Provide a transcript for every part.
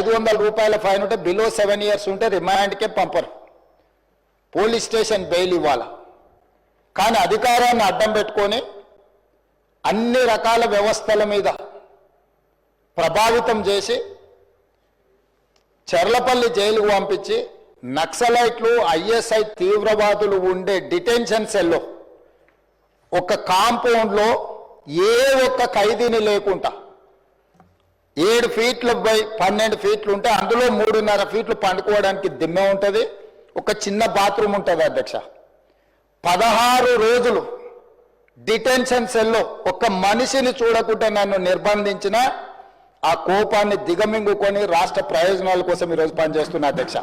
500 రూపాయల ఫైన్ ఉంటే below 7 years ఉంటే రిమాండ్కే పంపరు, పోలీస్ స్టేషన్ బెయిల్ ఇవ్వాలి. కానీ అధికారాన్ని అడ్డం పెట్టుకొని అన్ని రకాల వ్యవస్థల మీద ప్రభావితం చేసి చెర్లపల్లి జైలుకు పంపించి నక్సలైట్లు ఐఎస్ఐ తీవ్రవాదులు ఉండే డిటెన్షన్ సెల్లో ఒక కాంపౌండ్లో ఏ ఒక్క ఖైదీని లేకుండా 7 ఫీట్ల బై 12 ఫీట్లు ఉంటే అందులో 3.5 ఫీట్లు పండుకోవడానికి దిమ్మె ఉంటుంది, ఒక చిన్న బాత్రూమ్ ఉంటుంది అధ్యక్ష. 16 రోజులు డిటెన్షన్ సెల్లో ఒక మనిషిని చూడకుండా నన్ను నిర్బంధించిన ఆ కోపాన్ని దిగమింగుకొని రాష్ట్ర ప్రయోజనాల కోసం ఈరోజు పనిచేస్తున్నా అధ్యక్ష.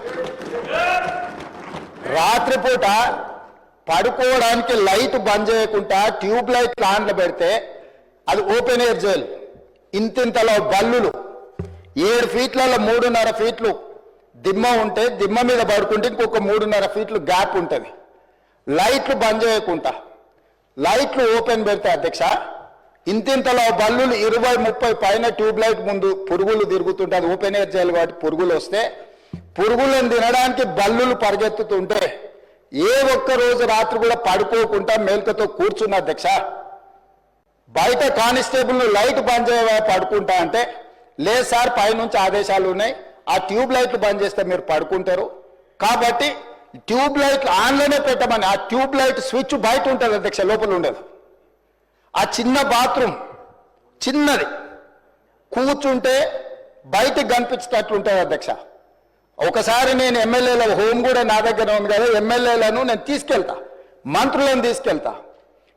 రాత్రిపూట పడుకోవడానికి లైట్ బంద్ చేయకుండా ట్యూబ్ లైట్ ఆన్లో పెడితే అది ఓపెన్ ఎయిర్ జైలు, ఇంతింతలో బల్లులు 7 ఫీట్లలో 3.5 ఫీట్లు దిమ్మ ఉంటే దిమ్మ మీద పడుకుంటే ఇంకొక 3.5 ఫీట్లు గ్యాప్ ఉంటుంది. లైట్లు బంద్ చేయకుండా లైట్లు ఓపెన్ పెడితే అధ్యక్ష ఇంతింతలో బల్లులు 20-30 పైన ట్యూబ్ లైట్ ముందు పురుగులు తిరుగుతుంటే అది ఓపెన్ ఎయిర్ జైలు కాబట్టి పురుగులు వస్తే పురుగులను తినడానికి బల్లులు పరిగెత్తుతుంటే ఏ ఒక్క రోజు రాత్రి కూడా పడుకోకుండా మేల్కతో కూర్చున్న అధ్యక్ష. బయట కానిస్టేబుల్ లైట్ బంద్ చేయవా పడుకుంటా అంటే లేదు సార్ పైనుంచి ఆదేశాలు ఉన్నాయి, ఆ ట్యూబ్ లైట్లు బంద్ చేస్తే మీరు పడుకుంటారు కాబట్టి ట్యూబ్ లైట్లు ఆన్లోనే పెట్టమని. ఆ ట్యూబ్ లైట్ స్విచ్ బయట ఉంటుంది అధ్యక్ష, లోపల ఉండదు. ఆ చిన్న బాత్రూమ్ చిన్నది, కూర్చుంటే బయటికి కనిపించేటట్లు ఉంటుంది అధ్యక్ష. ఒకసారి నేను ఎమ్మెల్యేల హోమ్ కూడా నా దగ్గర ఉంది కదా, ఎమ్మెల్యేలను నేను తీసుకెళ్తా, మంత్రులను తీసుకెళ్తా.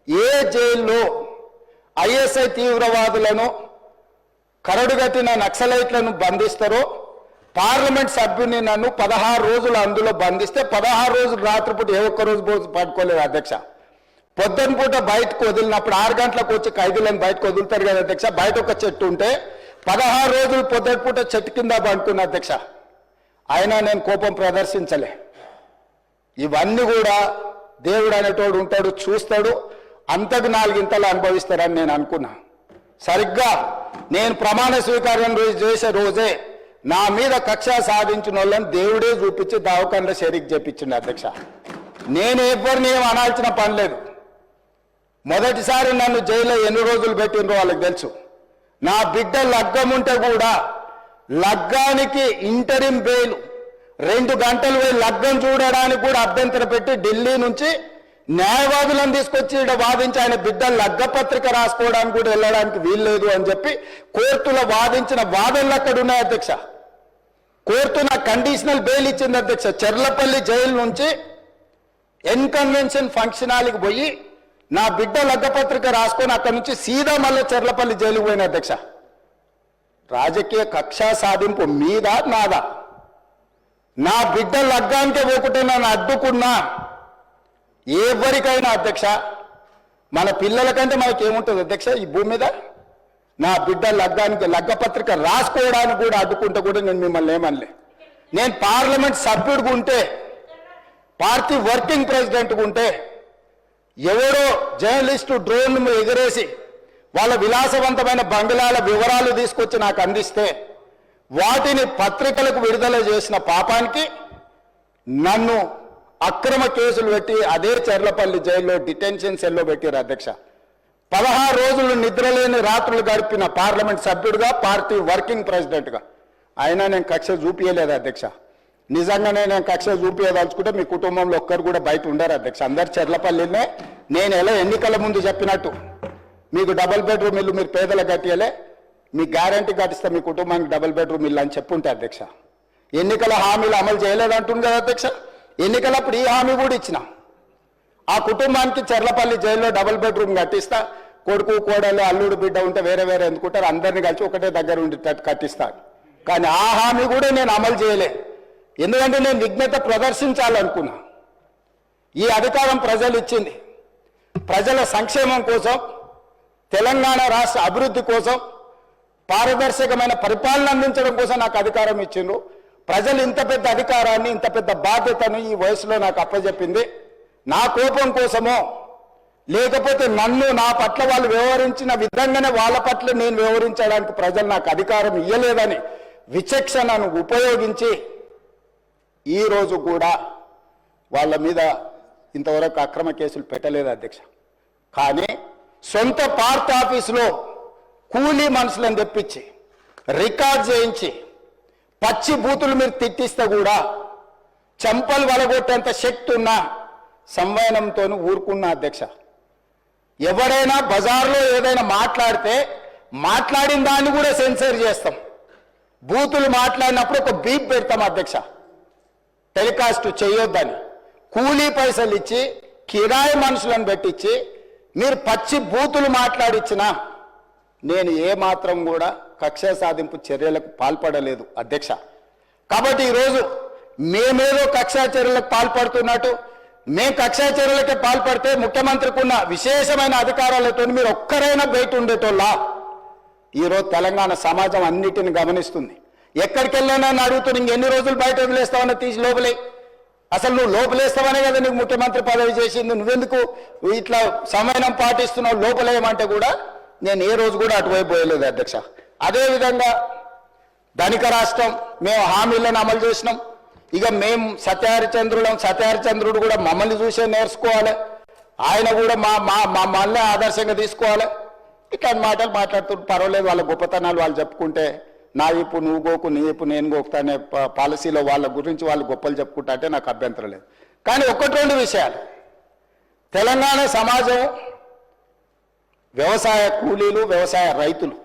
ఏ జైల్లో ఐఎస్ఐ తీవ్రవాదులను కరడుగట్టిన నక్సలైట్లను బంధిస్తారో పార్లమెంట్ సభ్యుని నన్ను 16 రోజులు అందులో బంధిస్తే 16 రోజులు రాత్రిపూట ఏ ఒక్క రోజు పడుకోలేదు అధ్యక్ష. పొద్దున పూట బయటకు వదిలినప్పుడు 6 గంటలకు వచ్చి ఖైదీలను బయటకు వదులుతారు కదా అధ్యక్ష. బయట ఒక చెట్టు ఉంటే 16 రోజులు పొద్దున పూట చెట్టు కింద పడుకున్న అధ్యక్ష. అయినా నేను కోపం ప్రదర్శించలే. ఇవన్నీ కూడా దేవుడు అనేటోడు ఉంటాడు, చూస్తాడు, అంతకు 4 ఇంతలు అనుభవిస్తారని నేను అనుకున్నా. సరిగ్గా నేను ప్రమాణ స్వీకారం చేసే రోజే నా మీద కక్ష సాధించిన వాళ్ళని దేవుడే చూపించి దవాఖానలో షరీక్ చేపించిండు అధ్యక్ష. నేను ఎవరిని ఏం అనాల్సిన పని లేదు. మొదటిసారి నన్ను జైల్లో ఎన్ని రోజులు పెట్టినరో వాళ్ళకి తెలుసు. నా బిడ్డ లగ్గం ఉంటే కూడా లగ్గానికి ఇంటరిం బెయిల్ 2 గంటలు పోయి లగ్గం చూడడానికి కూడా అభ్యంతరం పెట్టి ఢిల్లీ నుంచి న్యాయవాదులను తీసుకొచ్చి ఇక్కడ వాదించి ఆయన బిడ్డ లగ్గపత్రిక రాసుకోవడానికి కూడా వెళ్ళడానికి వీల్లేదు అని చెప్పి కోర్టులో వాదించిన వాదనలు అక్కడ ఉన్నాయి అధ్యక్ష. కోర్టు నాకు కండిషనల్ బెయిల్ ఇచ్చింది అధ్యక్ష. చెర్లపల్లి జైలు నుంచి ఎన్కన్వెన్షన్ ఫంక్షన్ హాల్కి పోయి నా బిడ్డ లగ్గపత్రిక రాసుకొని అక్కడి నుంచి సీదా మళ్ళీ చెర్లపల్లి జైలుకు పోయిన అధ్యక్ష. రాజకీయ కక్ష సాధింపు మీద నాదా? నా బిడ్డ లగ్గానికే పోకుంటే నన్ను అడ్డుకున్నా ఎవరికైనా అధ్యక్ష, మన పిల్లల కంటే మనకేముంటుంది అధ్యక్ష ఈ భూమి మీద? నా బిడ్డ లగ్గానికి లగ్గపత్రిక రాసుకోవడానికి కూడా అడ్డుకుంటే కూడా నేను మిమ్మల్ని ఏమనలే. నేను పార్లమెంట్ సభ్యుడిగా ఉంటే, పార్టీ వర్కింగ్ ప్రెసిడెంట్గా ఉంటే ఎవరో జర్నలిస్టు డ్రోన్ ఎగరేసి వాళ్ళ విలాసవంతమైన బంగ్లాల వివరాలు తీసుకొచ్చి నాకు అందిస్తే వాటిని పత్రికలకు విడుదల చేసిన పాపానికి నన్ను అక్రమ కేసులు పెట్టి అదే చెర్లపల్లి జైల్లో డిటెన్షన్ సెల్లో పెట్టారు అధ్యక్ష. 16 రోజులు నిద్రలేని రాత్రులు గడిపిన పార్లమెంట్ సభ్యుడిగా, పార్టీ వర్కింగ్ ప్రెసిడెంట్గా అయినా నేను కక్ష చూపించలేదు అధ్యక్ష. నిజంగానే నేను కక్ష చూపించదలుచుకుంటే మీ కుటుంబంలో ఒక్కరు కూడా బయట ఉండరు అధ్యక్ష. అందరు చెర్లపల్లినే. నేను ఎలా ఎన్నికల ముందు చెప్పినట్టు మీకు డబుల్ బెడ్రూమ్ ఇల్లు మీరు పేదలకు కట్టియలే, మీ గ్యారంటీ కట్టిస్తే మీ కుటుంబానికి డబుల్ బెడ్రూమ్ ఇల్లు అని చెప్పుంటే అధ్యక్ష. ఎన్నికల హామీలు అమలు చేయలేదంటుంది కదా అధ్యక్ష. ఎన్నికలప్పుడు ఈ హామీ కూడా ఇచ్చిన. ఆ కుటుంబానికి చెర్లపల్లి జైల్లో డబుల్ బెడ్రూమ్ కట్టిస్తా, కొడుకు కోడలు అల్లుడు బిడ్డ ఉంటే వేరే వేరే ఎందుకుంటారు, అందరినీ కలిసి ఒకటే దగ్గర ఉండేటట్టు కట్టిస్తాను. కానీ ఆ హామీ కూడా నేను అమలు చేయలే. ఎందుకంటే నేను విఘ్నత ప్రదర్శించాలనుకున్నా. ఈ అధికారం ప్రజలు ఇచ్చింది ప్రజల సంక్షేమం కోసం, తెలంగాణ రాష్ట్ర అభివృద్ధి కోసం, పారదర్శకమైన పరిపాలన అందించడం కోసం నాకు అధికారం ఇచ్చిండ్రు. ప్రజలు ఇంత పెద్ద అధికారాన్ని, ఇంత పెద్ద బాధ్యతను ఈ వయసులో నాకు అప్పచెప్పింది నా కోపం కోసమో, లేకపోతే నన్ను నా పట్ల వాళ్ళు వ్యవహరించిన విధంగానే వాళ్ళ పట్ల నేను వ్యవహరించడానికి ప్రజలు నాకు అధికారం ఇవ్వలేదని విచక్షణను ఉపయోగించి ఈరోజు కూడా వాళ్ళ మీద ఇంతవరకు అక్రమ కేసులు పెట్టలేదు అధ్యక్ష. కానీ సొంత పార్టీ ఆఫీసులో కూలీ మనుషులను తెప్పించి రికార్డ్ చేయించి పచ్చి బూతులు మీరు తిట్టిస్తే కూడా చెంపలు వలగొట్టేంత శక్తి ఉన్న సంవయనంతో ఊరుకున్న అధ్యక్ష. ఎవరైనా బజార్లో ఏదైనా మాట్లాడితే మాట్లాడిన దాన్ని కూడా సెన్సర్ చేస్తాం. బూతులు మాట్లాడినప్పుడు ఒక బీప్ పెడతాం అధ్యక్ష, టెలికాస్ట్ చేయొద్దని. కూలీ పైసలు ఇచ్చి కిరాయి మనుషులను పెట్టించి మీరు పచ్చి బూతులు మాట్లాడిచ్చినా నేను ఏమాత్రం కూడా కక్ష సాధింపు చర్యలకు పాల్పడలేదు అధ్యక్ష. కాబట్టి ఈరోజు మేమేదో కక్షా చర్యలకు పాల్పడుతున్నట్టు, మేము కక్షా చర్యలకే పాల్పడితే ముఖ్యమంత్రికి ఉన్న విశేషమైన అధికారాలతో మీరు ఒక్కరైనా బయట ఉండేటోళ్ళ. ఈరోజు తెలంగాణ సమాజం అన్నిటిని గమనిస్తుంది. ఎక్కడికి వెళ్ళానని అడుగుతుంది, ఇంకెన్ని రోజులు బయట వదిలేస్తావని తీసి లోపలే. అసలు నువ్వు లోపలేస్తావనే కదా నీకు ముఖ్యమంత్రి పదవి చేసింది, నువ్వెందుకు ఇట్లా సమయం పాటిస్తున్నావు లోపలేయమంటే కూడా నేను ఏ రోజు కూడా అటువైపు పోయలేదు అధ్యక్ష. అదేవిధంగా ధనిక రాష్ట్రం, మేము హామీలను అమలు చేసినాం. ఇక మేము సత్యహరిచంద్రుడు కూడా మమ్మల్ని చూసే నేర్చుకోవాలి, ఆయన కూడా మమ్మల్ని ఆదర్శంగా తీసుకోవాలి. ఇట్లాంటి మాటలు మాట్లాడుతుంటే పర్వాలేదు, వాళ్ళ గొప్పతనాలు వాళ్ళు చెప్పుకుంటే నా ఇప్పు నువ్వు గోకు నీ ఇప్పు నేను గోకుతా అనే పాలసీలో వాళ్ళ గురించి వాళ్ళు గొప్పలు చెప్పుకుంటా అంటే నాకు అభ్యంతరం లేదు. కానీ ఒకటి రెండు విషయాలు, తెలంగాణ సమాజం వ్యవసాయ కూలీలు, వ్యవసాయ రైతులు,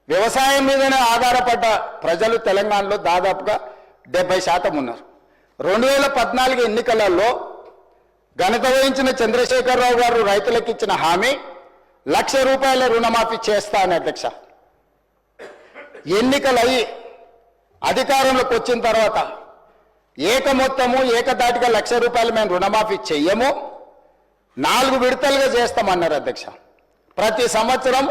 వ్యవసాయం మీదనే ఆధారపడ్డ ప్రజలు తెలంగాణలో దాదాపుగా 70% ఉన్నారు. 2014 ఎన్నికలలో ఘనత వహించిన చంద్రశేఖరరావు గారు రైతులకు ఇచ్చిన హామీ ₹1,00,000 రుణమాఫీ చేస్తా అని అధ్యక్ష. ఎన్నికలయ్యి అధికారంలోకి వచ్చిన తర్వాత మొత్తము ఏకదాటిగా ₹1,00,000 మేము రుణమాఫీ చెయ్యము, 4 విడతలుగా చేస్తామన్నారు అధ్యక్ష. ప్రతి సంవత్సరం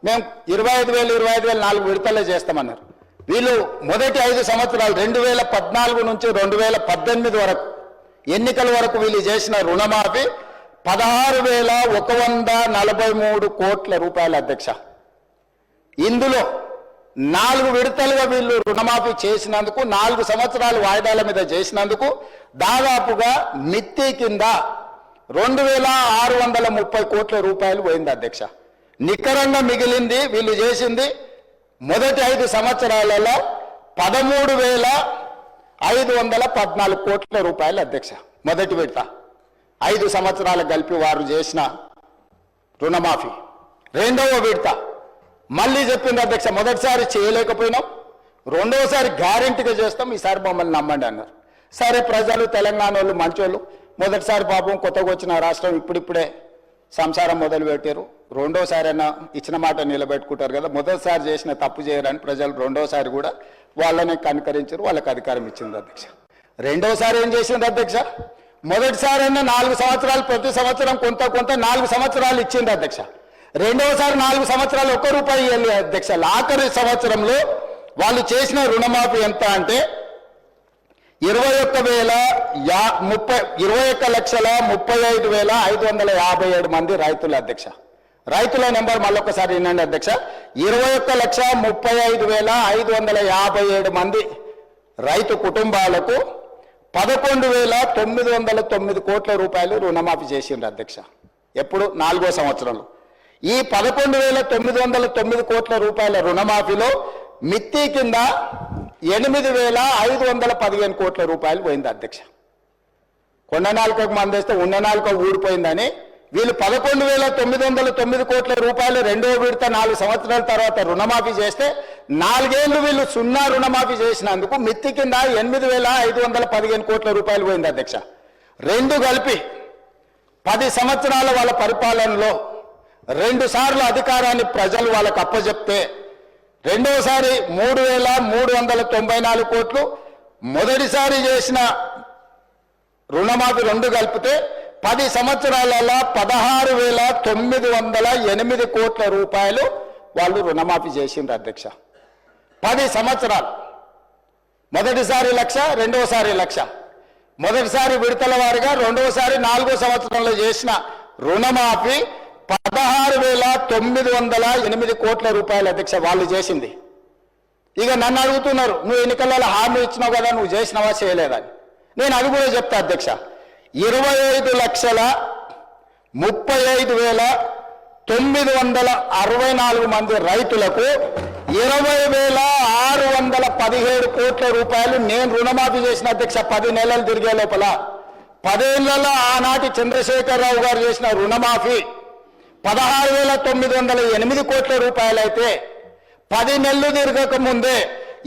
మేము 25,000 4 విడతలే చేస్తామన్నారు. వీళ్ళు మొదటి 5 సంవత్సరాలు 2014 నుంచి 2018 వరకు ఎన్నికల వరకు వీళ్ళు చేసిన రుణమాఫీ ₹16,143 కోట్ల అధ్యక్ష. ఇందులో 4 విడతలుగా వీళ్ళు రుణమాఫీ చేసినందుకు, 4 సంవత్సరాలు వాయిదాల మీద చేసినందుకు దాదాపుగా మిత్తి కింద ₹2,630 కోట్ల పోయింది అధ్యక్ష. నికరంగా మిగిలింది వీళ్ళు చేసింది మొదటి 5 సంవత్సరాలలో ₹13,514 కోట్ల అధ్యక్ష. మొదటి విడత 5 సంవత్సరాలు కలిపి వారు చేసిన రుణమాఫీ. రెండవ విడత మళ్ళీ చెప్పింది అధ్యక్ష, మొదటిసారి చేయలేకపోయినాం, రెండవసారి గ్యారెంటీగా చేస్తాం, ఈసారి మమ్మల్ని నమ్మండి అన్నారు. సరే, ప్రజలు తెలంగాణ వాళ్ళు మంచోళ్ళు, మొదటిసారి పాపం కొత్తగా వచ్చిన రాష్ట్రం ఇప్పుడిప్పుడే సంసారం మొదలు పెట్టారు, రెండోసారైనా ఇచ్చిన మాట నిలబెట్టుకుంటారు కదా, మొదటిసారి చేసిన తప్పు చేయరని ప్రజలు రెండోసారి కూడా వాళ్ళని కనుకరించారు, వాళ్ళకి అధికారం ఇచ్చింది అధ్యక్ష. రెండోసారి ఏం చేసింది అధ్యక్ష, మొదటిసారైనా 4 సంవత్సరాలు ప్రతి సంవత్సరం కొంత 4 సంవత్సరాలు ఇచ్చింది అధ్యక్ష. రెండవసారి 4 సంవత్సరాలు ₹1 ఇవ్వాలి అధ్యక్ష. ఆఖరి సంవత్సరంలో వాళ్ళు చేసిన రుణమాఫీ ఎంత అంటే 21,35,557 మంది రైతులు అధ్యక్ష. రైతుల నెంబర్ మళ్ళొకసారి వినండి అధ్యక్ష, 21,35,557 మంది రైతు కుటుంబాలకు ₹11,909 కోట్ల రుణమాఫీ చేసిండ్రు అధ్యక్ష. ఎప్పుడు? 4వ సంవత్సరంలో. ఈ ₹11,909 కోట్ల రుణమాఫీలో మిత్తి కింద ₹8,515 కోట్ల పోయింది అధ్యక్ష. కొండ నాలుకకు మందేస్తే ఉన్న నాలుక ఊడిపోయిందని వీళ్ళు ₹11,909 కోట్ల రెండో విడత 4 సంవత్సరాల తర్వాత రుణమాఫీ చేస్తే 4 ఏళ్లు వీళ్ళు సున్నా రుణమాఫీ చేసినందుకు మిత్తి కింద ₹8,515 కోట్ల పోయింది అధ్యక్ష. రెండు కలిపి 10 సంవత్సరాల వాళ్ళ పరిపాలనలో 2 సార్లు అధికారాన్ని ప్రజలు వాళ్ళకు అప్పచెప్తే రెండోసారి 3,394 కోట్లు, మొదటిసారి చేసిన రుణమాఫీ 2 కలిపితే 10 సంవత్సరాలలో 16,908 కోట్ల వాళ్ళు రుణమాఫీ చేసిండ్రు అధ్యక్ష. 10 సంవత్సరాలు. మొదటిసారి 1,00,000, రెండోసారి 1,00,000. మొదటిసారి విడతల వారిగా, రెండోసారి 4వ సంవత్సరంలో చేసిన రుణమాఫీ 16,908 కోట్ల అధ్యక్ష వాళ్ళు చేసింది. ఇక నన్ను అడుగుతున్నారు, నువ్వు ఎన్నికలలో హామీ ఇచ్చినావు కదా, నువ్వు చేసినావా చేయలేదని. నేను అది కూడా చెప్తా అధ్యక్ష. 25,35,964 మంది రైతులకు 20,617 కోట్ల రూపాయలు నేను రుణమాఫీ చేసిన అధ్యక్ష. 10 నెలలు తిరిగే లోపల 10 ఏళ్లలో ఆనాటి చంద్రశేఖరరావు గారు చేసిన రుణమాఫీ 16,908 కోట్ల రూపాయలు అయితే 10 నెలలు తిరగక ముందే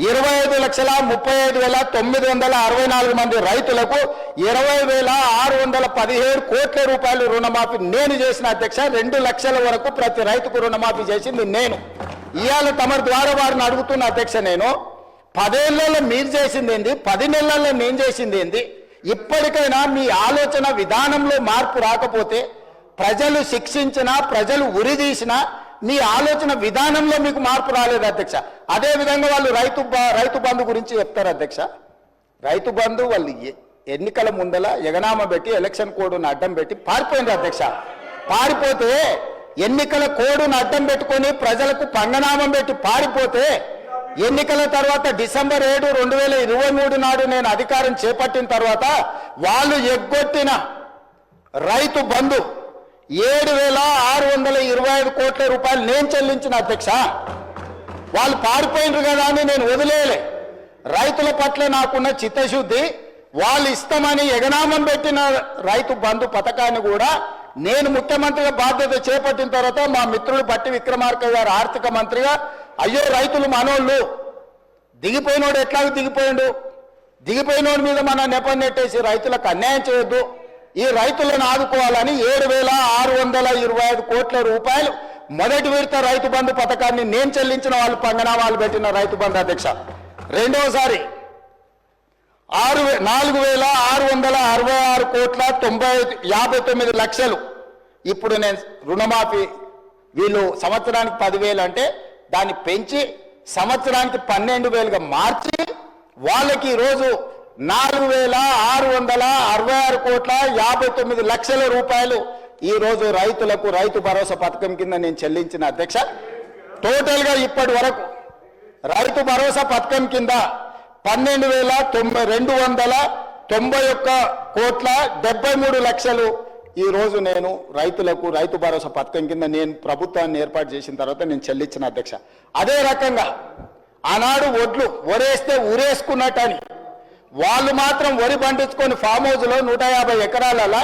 25,35,964 మంది రైతులకు 20,617 కోట్ల రూపాయలు రుణమాఫీ నేను చేసిన అధ్యక్ష. 2 లక్షల వరకు ప్రతి రైతుకు రుణమాఫీ చేసింది నేను. ఇవాళ తమరి ద్వారా వారిని అడుగుతున్న అధ్యక్ష, నేను 10 ఏళ్లలో మీరు చేసింది ఏంది, 10 నెలల్లో నేను చేసింది ఏంది? ఇప్పటికైనా మీ ఆలోచన విధానంలో మార్పు రాకపోతే, ప్రజలు శిక్షించినా ప్రజలు ఉరిదీసినా మీ ఆలోచన విధానంలో మీకు మార్పు రాలేదు అధ్యక్ష. అదేవిధంగా వాళ్ళు రైతు బంధు గురించి చెప్తారు అధ్యక్ష. రైతు బంధు వాళ్ళు ఎన్నికల ముందల ఎగనామ పెట్టి ఎలక్షన్ కోడ్ను అడ్డం పెట్టి పారిపోయింది అధ్యక్ష. పారిపోతే ఎన్నికల కోడ్ను అడ్డం పెట్టుకొని ప్రజలకు పంగనామం పెట్టి పారిపోతే ఎన్నికల తర్వాత డిసెంబర్ 7, 2023 నాడు నేను అధికారం చేపట్టిన తర్వాత వాళ్ళు ఎగ్గొట్టిన రైతు బంధు 7,625 కోట్ల రూపాయలు నేను చెల్లించిన అధ్యక్ష. వాళ్ళు పారిపోయినారు కదా అని నేను వదిలేయలే. రైతుల పట్ల నాకున్న చిత్తశుద్ధి, వాళ్ళు ఇష్టమని ఎగనామం పెట్టిన రైతు బంధు పథకాన్ని కూడా నేను ముఖ్యమంత్రిగా బాధ్యత చేపట్టిన తర్వాత మా మిత్రుడు బట్టి విక్రమార్క గారు ఆర్థిక మంత్రిగా, అయ్యో రైతులు మనోళ్ళు, దిగిపోయినోడు ఎట్లాగో దిగిపోయిండు, దిగిపోయినోడి మీద మన నెపం నెట్టేసి రైతులకు అన్యాయం చేయొద్దు, ఈ రైతులను ఆదుకోవాలని 7,625 కోట్ల రూపాయలు మొదటి విడత రైతు బంధు పథకాన్ని నేను చెల్లించిన వాళ్ళు పంగనామాలు పెట్టిన రైతు బంధు అధ్యక్ష. రెండోసారి 4,666 కోట్ల 59 లక్షలు ఇప్పుడు నేను రుణమాఫీ, వీళ్ళు సంవత్సరానికి 10,000 అంటే దాన్ని పెంచి సంవత్సరానికి 12,000గా మార్చి వాళ్ళకి ఈరోజు 4,666 కోట్ల 59 లక్షల రూపాయలు ఈ రోజు రైతులకు రైతు భరోసా పథకం కింద నేను చెల్లించిన అధ్యక్ష. టోటల్గా ఇప్పటి వరకు రైతు భరోసా పథకం కింద 12,291 కోట్ల 73 లక్షలు ఈ రోజు నేను రైతులకు రైతు భరోసా పథకం కింద నేను ప్రభుత్వాన్ని ఏర్పాటు చేసిన తర్వాత నేను చెల్లించిన అధ్యక్ష. అదే రకంగా ఆనాడు వరేస్తే ఊరేసుకున్నట్టని వాళ్ళు మాత్రం వరి పండించుకొని ఫామ్ హౌస్లో 150 ఎకరాల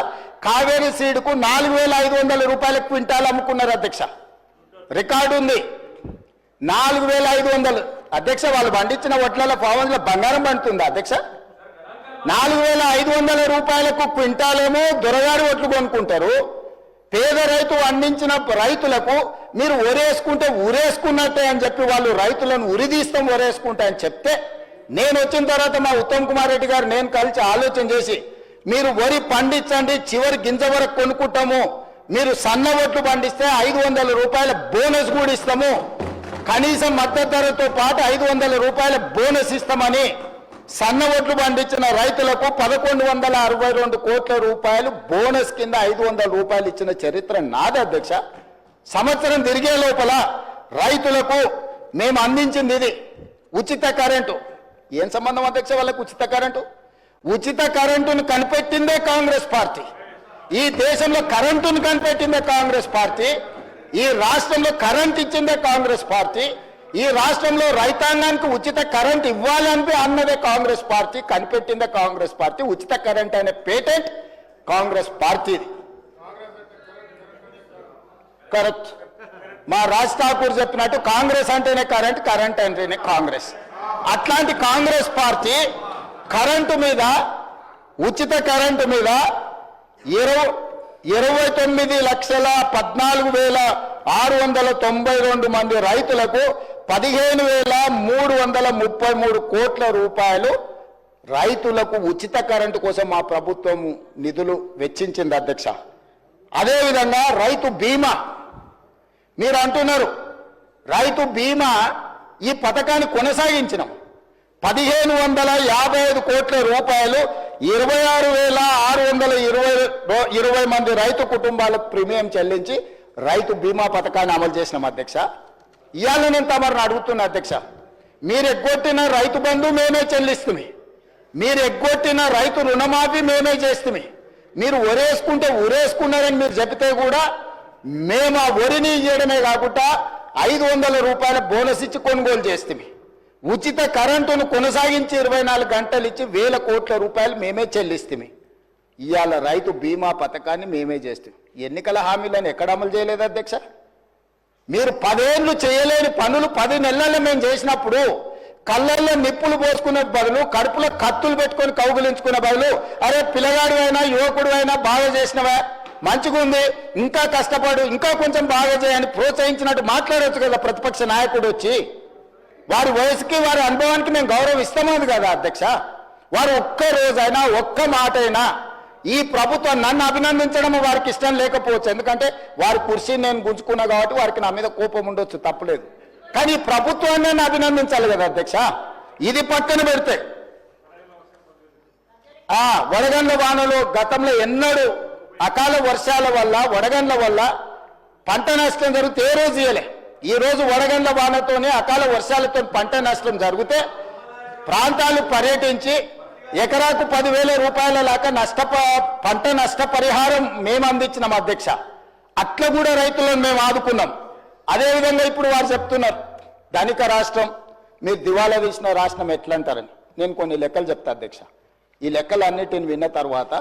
కావేరీ సీడ్కు 4,500 రూపాయల క్వింటాల్ అమ్ముకున్నారు అధ్యక్ష. రికార్డు ఉంది. 4,500 అధ్యక్ష. వాళ్ళు పండించిన వడ్ల ఫామ్ హౌస్లో బంగారం పండుతుంది అధ్యక్ష. 4,500 రూపాయలకు క్వింటాలేమో దొరగారి ఒట్లు కొనుక్కుంటారు. పేద రైతు అందించిన రైతులకు మీరు ఒరేసుకుంటే ఊరేసుకున్నట్టే అని చెప్పి వాళ్ళు రైతులను ఉరిదీస్తాం ఒరేసుకుంటా అని చెప్తే, నేను వచ్చిన తర్వాత మా ఉత్తమ్ కుమార్ రెడ్డి గారు నేను కలిసి ఆలోచన చేసి, మీరు వరి పండించండి, చివరి గింజ వరకు కొనుక్కుంటాము, మీరు సన్న ఒట్లు పండిస్తే 500 రూపాయల బోనస్ కూడా ఇస్తాము, కనీసం మద్దతు ధరతో పాటు 500 రూపాయల బోనస్ ఇస్తామని సన్న ఒట్లు పండించిన రైతులకు 1,162 కోట్ల రూపాయలు బోనస్ కింద 500 రూపాయలు ఇచ్చిన చరిత్ర నాది అధ్యక్ష. సంవత్సరం తిరిగే లోపల రైతులకు మేము అందించింది ఇది ఉచిత కరెంటు. ఏం సంబంధం అధ్యక్ష వాళ్ళకు ఉచిత కరెంటు? ఉచిత కరెంటును కనిపెట్టిందే కాంగ్రెస్ పార్టీ. ఈ దేశంలో కరెంటును కనిపెట్టిందే కాంగ్రెస్ పార్టీ. ఈ రాష్ట్రంలో కరెంట్ ఇచ్చిందే కాంగ్రెస్ పార్టీ. ఈ రాష్ట్రంలో రైతాంగానికి ఉచిత కరెంట్ ఇవ్వాలని అన్నదే కాంగ్రెస్ పార్టీ. కనిపెట్టిందే కాంగ్రెస్ పార్టీ. ఉచిత కరెంట్ అనే పేటెంట్ కాంగ్రెస్ పార్టీది. కరెక్ట్. మా రాజ్ ఠాకూర్ చెప్పినట్టు కాంగ్రెస్ అంటేనే కరెంట్, కరెంట్ అంటేనే కాంగ్రెస్. అట్లాంటి కాంగ్రెస్ పార్టీ కరెంటు మీద, ఉచిత కరెంటు మీద 29,14,692 మంది రైతులకు 15,333 కోట్ల రూపాయలు రైతులకు ఉచిత కరెంటు కోసం మా ప్రభుత్వం నిధులు వెచ్చించింది అధ్యక్ష. అదేవిధంగా రైతు బీమా, మీరు అంటున్నారు రైతు బీమా ఈ పథకాన్ని కొనసాగించినాం. 1,555 కోట్ల రూపాయలు 26,620 మంది రైతు కుటుంబాలకు ప్రీమియం చెల్లించి రైతు బీమా పథకాన్ని అమలు చేసినాం అధ్యక్ష. ఇవాళ నేను తమరిని అడుగుతున్నా అధ్యక్ష, మీరు ఎగ్గొట్టిన రైతు బంధు మేమే చెల్లిస్తుమి, మీరు ఎగ్గొట్టిన రైతు రుణమాఫీ మేమే చేస్తుమి, మీరు ఒరేసుకుంటే ఉరేసుకున్నారని మీరు చెబితే కూడా మేము ఆ వరిని ఇవ్వడమే కాకుండా 500 రూపాయల బోనస్ ఇచ్చి కొనుగోలు చేస్తుమి, ఉచిత కరెంటును కొనసాగించి 24 గంటలు ఇచ్చి 1000 కోట్ల రూపాయలు మేమే చెల్లిస్తుమి. ఇవాళ రైతు బీమా పథకాన్ని మేమే చేస్తాం. ఎన్నికల హామీలను ఎక్కడ అమలు చేయలేదు అధ్యక్ష? మీరు 10 ఏళ్ళు చేయలేని పనులు 10 నెలల్లో మేము చేసినప్పుడు కళ్ళల్లో నిప్పులు పోసుకునే బదులు కడుపులో కత్తులు పెట్టుకొని కౌగులించుకునే బదులు అరే పిల్లగాడు అయినా యువకుడు అయినా బాగా చేసినవా, మంచిగా ఉంది, ఇంకా కష్టపడు, ఇంకా కొంచెం బాగా చేయని ప్రోత్సహించినట్టు మాట్లాడవచ్చు కదా ప్రతిపక్ష నాయకుడు వచ్చి. వారి వయసుకి వారి అనుభవానికి మేము గౌరవిస్తామది కదా అధ్యక్ష. వారు ఒక్క రోజైనా ఒక్క మాట అయినా ఈ ప్రభుత్వం నన్ను అభినందించడం వారికి ఇష్టం లేకపోవచ్చు, ఎందుకంటే వారి కుర్చీని నేను గుంజుకున్నా కాబట్టి వారికి నా మీద కోపం ఉండొచ్చు, తప్పలేదు. కానీ ఈ ప్రభుత్వాన్ని నేను అభినందించాలి కదా అధ్యక్ష. ఇది పక్కన పెడితే వడగండ్ల వానలు గతంలో ఎన్నడూ అకాల వర్షాల వల్ల వడగండ్ల వల్ల పంట నష్టం జరిగితే ఏ రోజు ఇయ్యలే. ఈ రోజు వడగండ్ల వానతోనే అకాల వర్షాలతో పంట నష్టం జరిగితే ప్రాంతాలు పర్యటించి ఎకరాకు 10,000 రూపాయల లాగా పంట నష్టపరిహారం మేము అందించినాం అధ్యక్ష. అట్లా కూడా రైతులను మేము ఆదుకున్నాం. అదేవిధంగా ఇప్పుడు వారు చెప్తున్నారు ధనిక రాష్ట్రం, మీరు దివాలా తీసిన రాష్ట్రం ఎట్లా అంటారని. నేను కొన్ని లెక్కలు చెప్తా అధ్యక్ష. ఈ లెక్కలన్నిటిని విన్న తర్వాత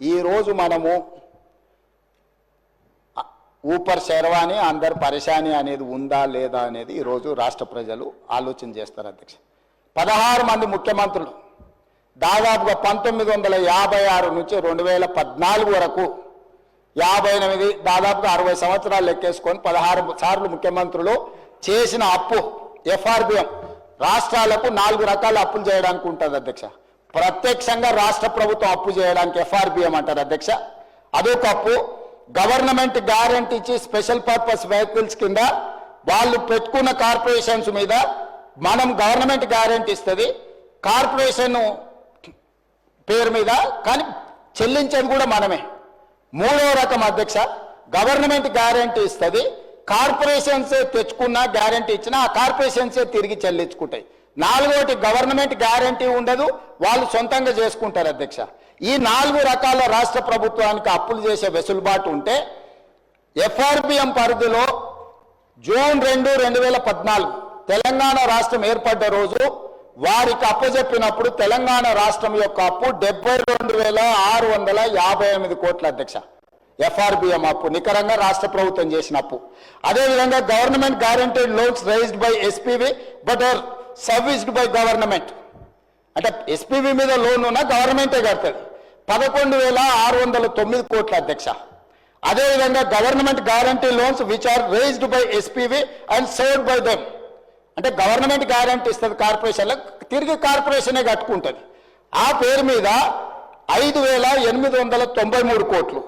ఈరోజు మనము ఊపర్ శర్వాణి అందరు పరేషాని అనేది ఉందా లేదా అనేది ఈరోజు రాష్ట్ర ప్రజలు ఆలోచన చేస్తారు అధ్యక్ష. 16 మంది ముఖ్యమంత్రులు దాదాపుగా 1956 నుంచి 2014 వరకు 58 దాదాపుగా 60 సంవత్సరాలు లెక్కేసుకొని 16 సార్లు ముఖ్యమంత్రులు చేసిన అప్పు ఎఫ్ఆర్బిఎం రాష్ట్రాలకు 4 రకాల అప్పులు చేయడానికి ఉంటుంది అధ్యక్ష. ప్రత్యక్షంగా రాష్ట్ర ప్రభుత్వం అప్పు చేయడానికి ఎఫ్ఆర్బిఎం అంటారు అధ్యక్ష. అదొక అప్పు. గవర్నమెంట్ గ్యారెంటీ ఇచ్చి స్పెషల్ పర్పస్ వెహికల్స్ కింద వాళ్ళు పెట్టుకున్న కార్పొరేషన్స్ మీద మనం గవర్నమెంట్ గ్యారెంటీ ఇస్తుంది కార్పొరేషన్ పేరు మీద, కానీ చెల్లించేది కూడా మనమే. 3వ రకం అధ్యక్ష, గవర్నమెంట్ గ్యారెంటీ ఇస్తుంది, కార్పొరేషన్స్ తెచ్చుకున్న గ్యారెంటీ ఇచ్చినా ఆ కార్పొరేషన్సే తిరిగి చెల్లించుకుంటాయి. 4వది గవర్నమెంట్ గ్యారెంటీ ఉండదు, వాళ్ళు సొంతంగా చేసుకుంటారు అధ్యక్ష. ఈ 4 రకాల రాష్ట్ర ప్రభుత్వానికి అప్పులు చేసే వెసులుబాటు ఉంటే ఎఫ్ఆర్బిఎం పరిధిలో జూన్ 2, 2014 తెలంగాణ రాష్ట్రం ఏర్పడ్డ రోజు వారికి అప్పచెప్పినప్పుడు తెలంగాణ రాష్ట్రం యొక్క అప్పు 72,658 కోట్ల అధ్యక్ష. ఎఫ్ఆర్బిఎం అప్పు నికరంగా రాష్ట్ర ప్రభుత్వం చేసిన అప్పు. అదేవిధంగా government guaranteed loans raised by SPV but are serviced by government, అంటే ఎస్పీవి మీద లోన్ ఉన్న గవర్నమెంటే కడుతుంది, 11,609 కోట్ల అధ్యక్ష. అదేవిధంగా government guarantee loans which are raised by SPV and served by them, అంటే గవర్నమెంట్ గ్యారంటీ ఇస్తుంది కార్పొరేషన్లకు, తిరిగి కార్పొరేషనే కట్టుకుంటుంది. ఆ పేరు మీద 5,893 కోట్లు.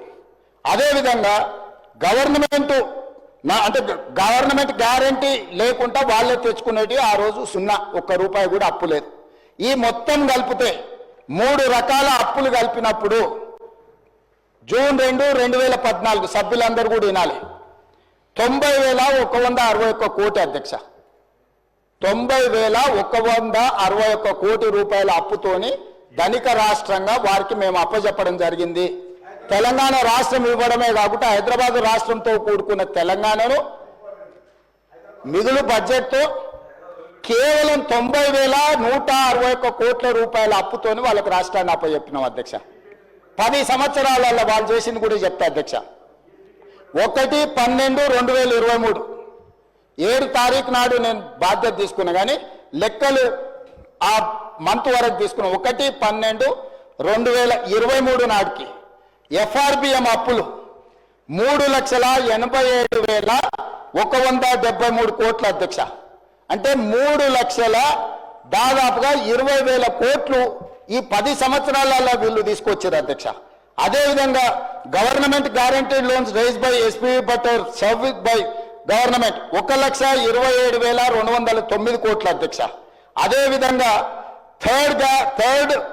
అదేవిధంగా గవర్నమెంట్ గ్యారంటీ లేకుండా వాళ్ళే తెచ్చుకునేటి ఆ రోజు 0, 1 రూపాయి కూడా అప్పు లేదు. ఈ మొత్తం కలిపితే 3 రకాల అప్పులు కలిపినప్పుడు జూన్ 2, 2014 సభ్యులందరూ కూడా వినాలి, 90,161 కోటి అధ్యక్ష. 90,161 కోటి రూపాయల అప్పుతోని ధనిక రాష్ట్రంగా వారికి మేము అప్పచెప్పడం జరిగింది. తెలంగాణ రాష్ట్రం ఇవ్వడమే కాకుండా హైదరాబాద్ రాష్ట్రంతో కూడుకున్న తెలంగాణను మిగులు బడ్జెట్తో కేవలం 90,161 కోట్ల రూపాయల అప్పుతోని వాళ్ళకి రాష్ట్రాన్ని అప్పచెప్పినాం అధ్యక్ష. 10 సంవత్సరాలలో వాళ్ళు చేసింది కూడా చెప్తా అధ్యక్ష. 1/12/2023 7 తారీఖు నాడు నేను బాధ్యత తీసుకున్నా, కానీ లెక్కలు ఆ మంత్ వరకు తీసుకున్నా. 1/12/2023 నాటికి ఎఫ్ఆర్బిఎం అప్పులు 3,87,173 కోట్ల అధ్యక్ష. అంటే 3 లక్షల దాదాపుగా 20,000 కోట్లు ఈ 10 సంవత్సరాలలో వీళ్ళు తీసుకొచ్చారు అధ్యక్ష. అదేవిధంగా government guaranteed loans raise by SPV but service by government 1,27,209 కోట్ల అధ్యక్ష. అదేవిధంగా థర్డ్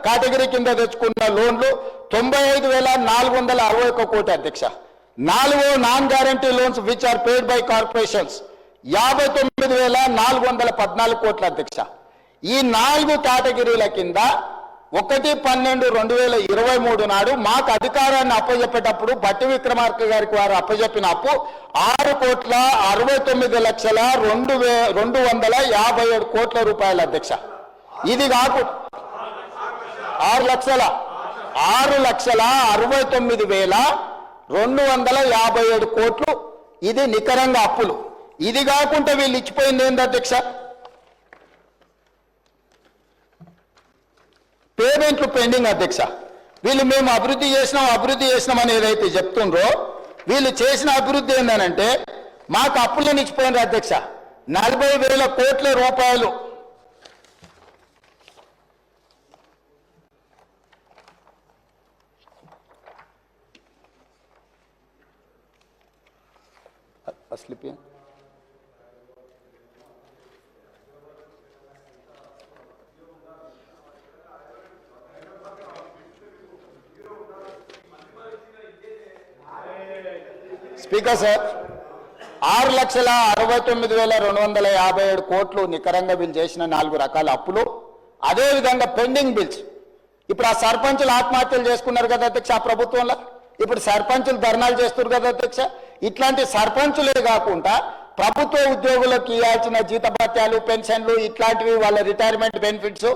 కేటగిరీ కింద తెచ్చుకున్న లోన్లు 95,461 కోటి అధ్యక్ష. 4 non guarantee loans which are paid by corporations 59,414 కోట్ల అధ్యక్ష. ఈ 4 కేటగిరీల కింద 1/12/2023 నాడు మాకు అధికారాన్ని అప్పజెప్పేటప్పుడు బట్టి విక్రమార్క గారికి వారు అప్పజెప్పిన అప్పు 6,69,257 కోట్ల రూపాయల అధ్యక్ష. ఇది కాకు 6,69,257 కోట్లు ఇది నికరంగా అప్పులు. ఇది కాకుండా వీళ్ళు ఇచ్చిపోయింది ఏంది అధ్యక్ష? పేమెంట్లు పెండింగ్ అధ్యక్ష. వీళ్ళు మేము అభివృద్ధి చేసినామని ఏదైతే చెప్తుండ్రో వీళ్ళు చేసిన అభివృద్ధి ఏందనంటే మాకు అప్పులను ఇచ్చిపోయినారు అధ్యక్ష. 40,000 కోట్ల రూపాయలు అసలు స్పీకర్ సార్ 6,69,257 కోట్లు నికరంగా వీళ్ళు చేసిన 4 రకాల అప్పులు. అదేవిధంగా పెండింగ్ బిల్స్. ఇప్పుడు ఆ సర్పంచులు ఆత్మహత్యలు చేసుకున్నారు కదా అధ్యక్ష ఆ ప్రభుత్వంలో. ఇప్పుడు సర్పంచులు ధర్నాలు చేస్తున్నారు కదా అధ్యక్ష. ఇట్లాంటి సర్పంచులే కాకుండా ప్రభుత్వ ఉద్యోగులకు ఇవ్వాల్సిన జీతభత్యాలు పెన్షన్లు ఇట్లాంటివి వాళ్ళ రిటైర్మెంట్ బెనిఫిట్స్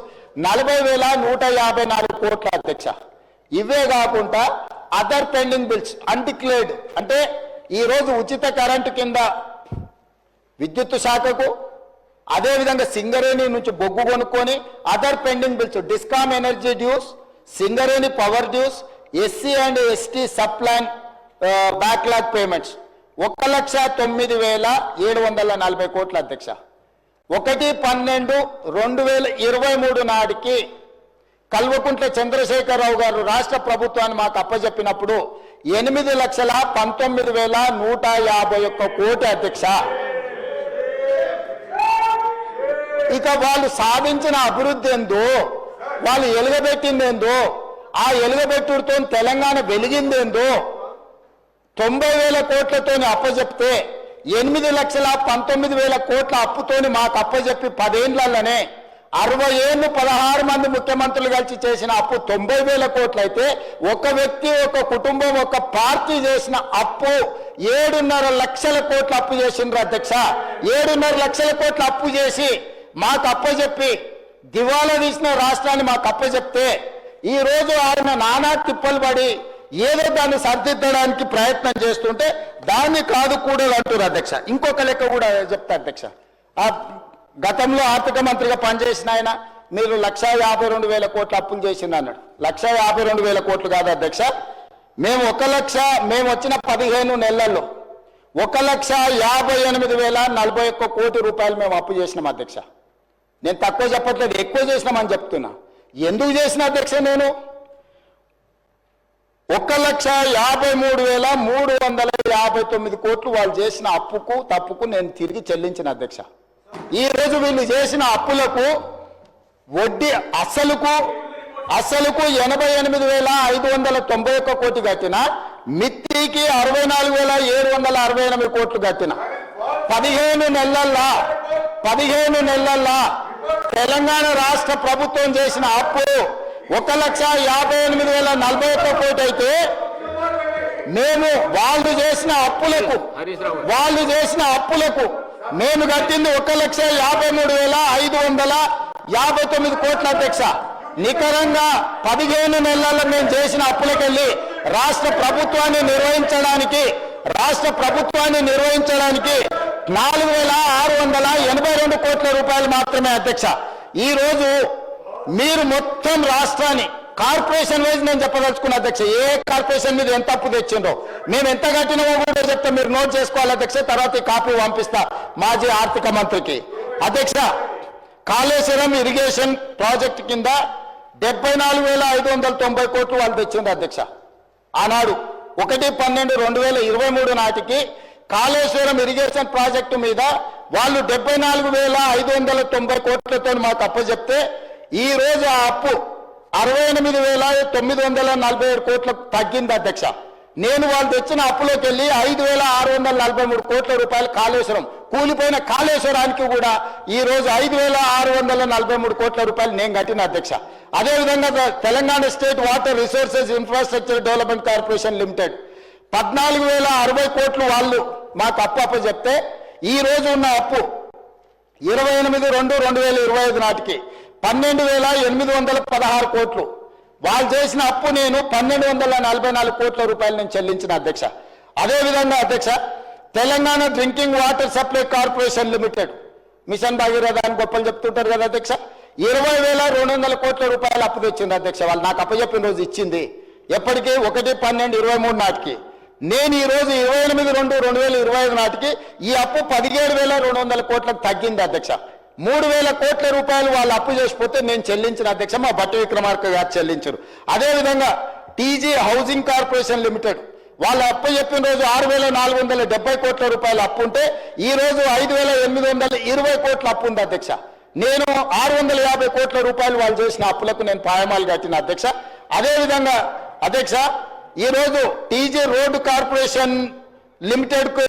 40,154 కోట్ల అధ్యక్ష. ఇవే కాకుండా అదర్ పెండింగ్ బిల్స్ అన్డిక్లేర్డ్ అంటే ఈ రోజు ఉచిత కరెంటు కింద విద్యుత్ శాఖకు అదేవిధంగా సింగరేణి నుంచి బొగ్గు కొనుక్కొని other pending bills discom energy dues Singareni power dues SC and ST సప్లైన్ బ్యాక్లాగ్ పేమెంట్స్ 1,09,740 కోట్ల అధ్యక్ష. 1/12/2023 నాటికి కల్వకుంట్ల చంద్రశేఖరరావు గారు రాష్ట్ర ప్రభుత్వాన్ని మాకు అప్పచెప్పినప్పుడు 8,19,151 కోటి అధ్యక్ష. ఇక వాళ్ళు సాధించిన అభివృద్ధి ఏందో వాళ్ళు ఎలుగబెట్టిందేందో ఆ ఎలుగబెట్టుతో తెలంగాణ వెలిగిందేందో 90,000 కోట్లతోని అప్పచెప్తే 8,19,000 కోట్ల అప్పుతోని మాకు అప్పచెప్పి 10 ఏళ్లలోనే 60 ఏళ్ళు 16 మంది ముఖ్యమంత్రులు కలిసి చేసిన అప్పు 90,000 కోట్లు అయితే ఒక వ్యక్తి ఒక కుటుంబం ఒక పార్టీ చేసిన అప్పు 7.5 లక్షల కోట్ల అప్పు చేసిండ్రు అధ్యక్ష. 7.5 లక్షల కోట్ల అప్పు చేసి మాకు అప్పచెప్పి దివాలా తీసిన రాష్ట్రాన్ని మాకు అప్పచెప్తే ఈ రోజు ఆయన నానా తిప్పలు పడి ఏదో దాన్ని సర్దిద్దడానికి ప్రయత్నం చేస్తుంటే దాన్ని కాదు కూడా అంటారు అధ్యక్ష. ఇంకొక లెక్క కూడా చెప్తా అధ్యక్ష. గతంలో ఆర్థిక మంత్రిగా పనిచేసిన ఆయన మీరు 1,52,000 కోట్ల అప్పులు చేసింది అన్నాడు. 1,52,000 కోట్లు కాదు అధ్యక్ష. మేము వచ్చిన 15 నెలల్లో 1,58,041 కోటి రూపాయలు మేము అప్పు చేసినాం అధ్యక్ష. నేను తక్కువ చెప్పట్లేదు ఎక్కువ చేసినామని చెప్తున్నా. ఎందుకు చేసిన అధ్యక్ష నేను 1,53,359 కోట్లు వాళ్ళు చేసిన అప్పుకు తప్పుకు నేను తిరిగి చెల్లించిన అధ్యక్ష. ఈ రోజు వీళ్ళు చేసిన అప్పులకు వడ్డీ అసలుకు 88,591 కోటి కట్టిన మిత్తికి 64,768 కోట్లు కట్టిన 15 నెలల్లో తెలంగాణ రాష్ట్ర ప్రభుత్వం చేసిన అప్పు 1,58,041 కోటి అయితే మేము వాళ్ళు చేసిన అప్పులకు మేము కట్టింది 1,53,559 కోట్ల అధ్యక్ష. నికరంగా 15 నెలల్లో మేము చేసిన అప్పులకెళ్ళి రాష్ట్ర ప్రభుత్వాన్ని నిర్వహించడానికి 4,682 కోట్ల రూపాయలు మాత్రమే అధ్యక్ష. ఈ రోజు మీరు మొత్తం రాష్ట్రాన్ని కార్పొరేషన్ వైజ్ నేను చెప్పదలుచుకున్న అధ్యక్ష. ఏ కార్పొరేషన్ మీద ఎంత అప్పు తెచ్చిందో మేము ఎంత కట్టినామో కూడా చెప్తే మీరు నోట్ చేసుకోవాలి అధ్యక్ష. తర్వాత ఈ కాపీ పంపిస్తా మాజీ ఆర్థిక మంత్రికి. అధ్యక్ష కాళేశ్వరం ఇరిగేషన్ ప్రాజెక్టు కింద 74,590 కోట్లు వాళ్ళు తెచ్చింది అధ్యక్ష. ఆనాడు 1/12/2023 నాటికి కాళేశ్వరం ఇరిగేషన్ ప్రాజెక్టు మీద వాళ్ళు 74,590 కోట్లతో మాకు అప్పచెప్తే ఈ రోజు ఆ అప్పు 68,947 కోట్లకు తగ్గింది అధ్యక్ష. నేను వాళ్ళు తెచ్చిన అప్పులోకి వెళ్ళి 5,643 కోట్ల రూపాయలు కాళేశ్వరం కూలిపోయిన కాళేశ్వరానికి కూడా ఈ రోజు 5,643 కోట్ల రూపాయలు నేను కట్టిన అధ్యక్ష. అదేవిధంగా Telangana state water resources infrastructure development corporation limited 14,060 కోట్లు వాళ్ళు మాకు అప్పు చెప్తే ఈ రోజు ఉన్న అప్పు 28/2/2025 నాటికి 12,816 కోట్లు. వాళ్ళు చేసిన అప్పు నేను 1,244 కోట్ల రూపాయలు నేను చెల్లించిన అధ్యక్ష. అదేవిధంగా అధ్యక్ష, Telangana drinking water supply corporation limited mission Bhagiratha అని గొప్పలు చెప్తుంటారు కదా అధ్యక్ష, 20,200 కోట్ల రూపాయలు అప్పు తెచ్చింది అధ్యక్ష. వాళ్ళు నాకు అప్పచెప్పిన రోజు ఇచ్చింది ఎప్పటికీ 1/12/23 నాటికి. నేను ఈ రోజు 28/2/2025 నాటికి ఈ అప్పు 17,200 కోట్లకు తగ్గింది అధ్యక్ష. 3,000 కోట్ల రూపాయలు వాళ్ళు అప్పు చేసిపోతే నేను చెల్లించిన అధ్యక్ష, మా భట్టి విక్రమార్క గారు చెల్లించరు. అదేవిధంగా టీజీ హౌసింగ్ కార్పొరేషన్ లిమిటెడ్ వాళ్ళు అప్పు చెప్పిన రోజు 6,470 కోట్ల రూపాయలు అప్పు ఉంటే ఈ రోజు 5,820 కోట్ల అప్పు ఉంది అధ్యక్ష. నేను 650 కోట్ల రూపాయలు వాళ్ళు చేసిన అప్పులకు నేను పాయమాలు కట్టిన అధ్యక్ష. అదేవిధంగా అధ్యక్ష, ఈరోజు టీజీ రోడ్డు కార్పొరేషన్ లిమిటెడ్ కు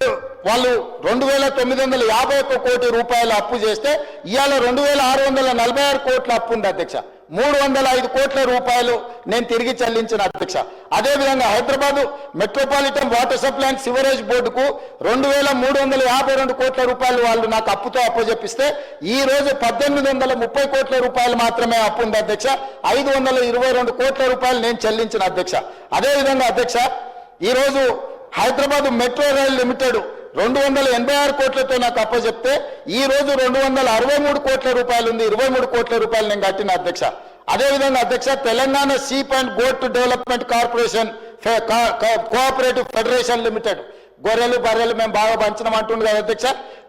వాళ్ళు 2,951 కోటి రూపాయలు అప్పు చేస్తే ఇవాళ 2,646 కోట్ల అప్పు ఉంది అధ్యక్ష. 305 కోట్ల రూపాయలు నేను తిరిగి చెల్లించిన అధ్యక్ష. అదేవిధంగా Hyderabad metropolitan water supply and sewerage బోర్డుకు 2,352 కోట్ల రూపాయలు వాళ్ళు నాకు అప్పుతో అప్పచెప్పిస్తే ఈ రోజు 1,830 కోట్ల రూపాయలు మాత్రమే అప్పు ఉంది అధ్యక్ష. 522 కోట్ల రూపాయలు నేను చెల్లించిన అధ్యక్ష. అదేవిధంగా అధ్యక్ష, ఈరోజు హైదరాబాద్ మెట్రో రైల్ లిమిటెడ్ 286 కోట్లతో నాకు అప్పచెప్తే ఈ రోజు 263 కోట్ల రూపాయలు ఉంది. 23 కోట్ల రూపాయలు నేను కట్టిన అధ్యక్ష. అదేవిధంగా అధ్యక్ష, Telangana sheep and goat development corporation cooperative federation limited గొర్రెలు బర్రెలు మేము బాగా పంచడం అంటుంది కదా అధ్యక్ష,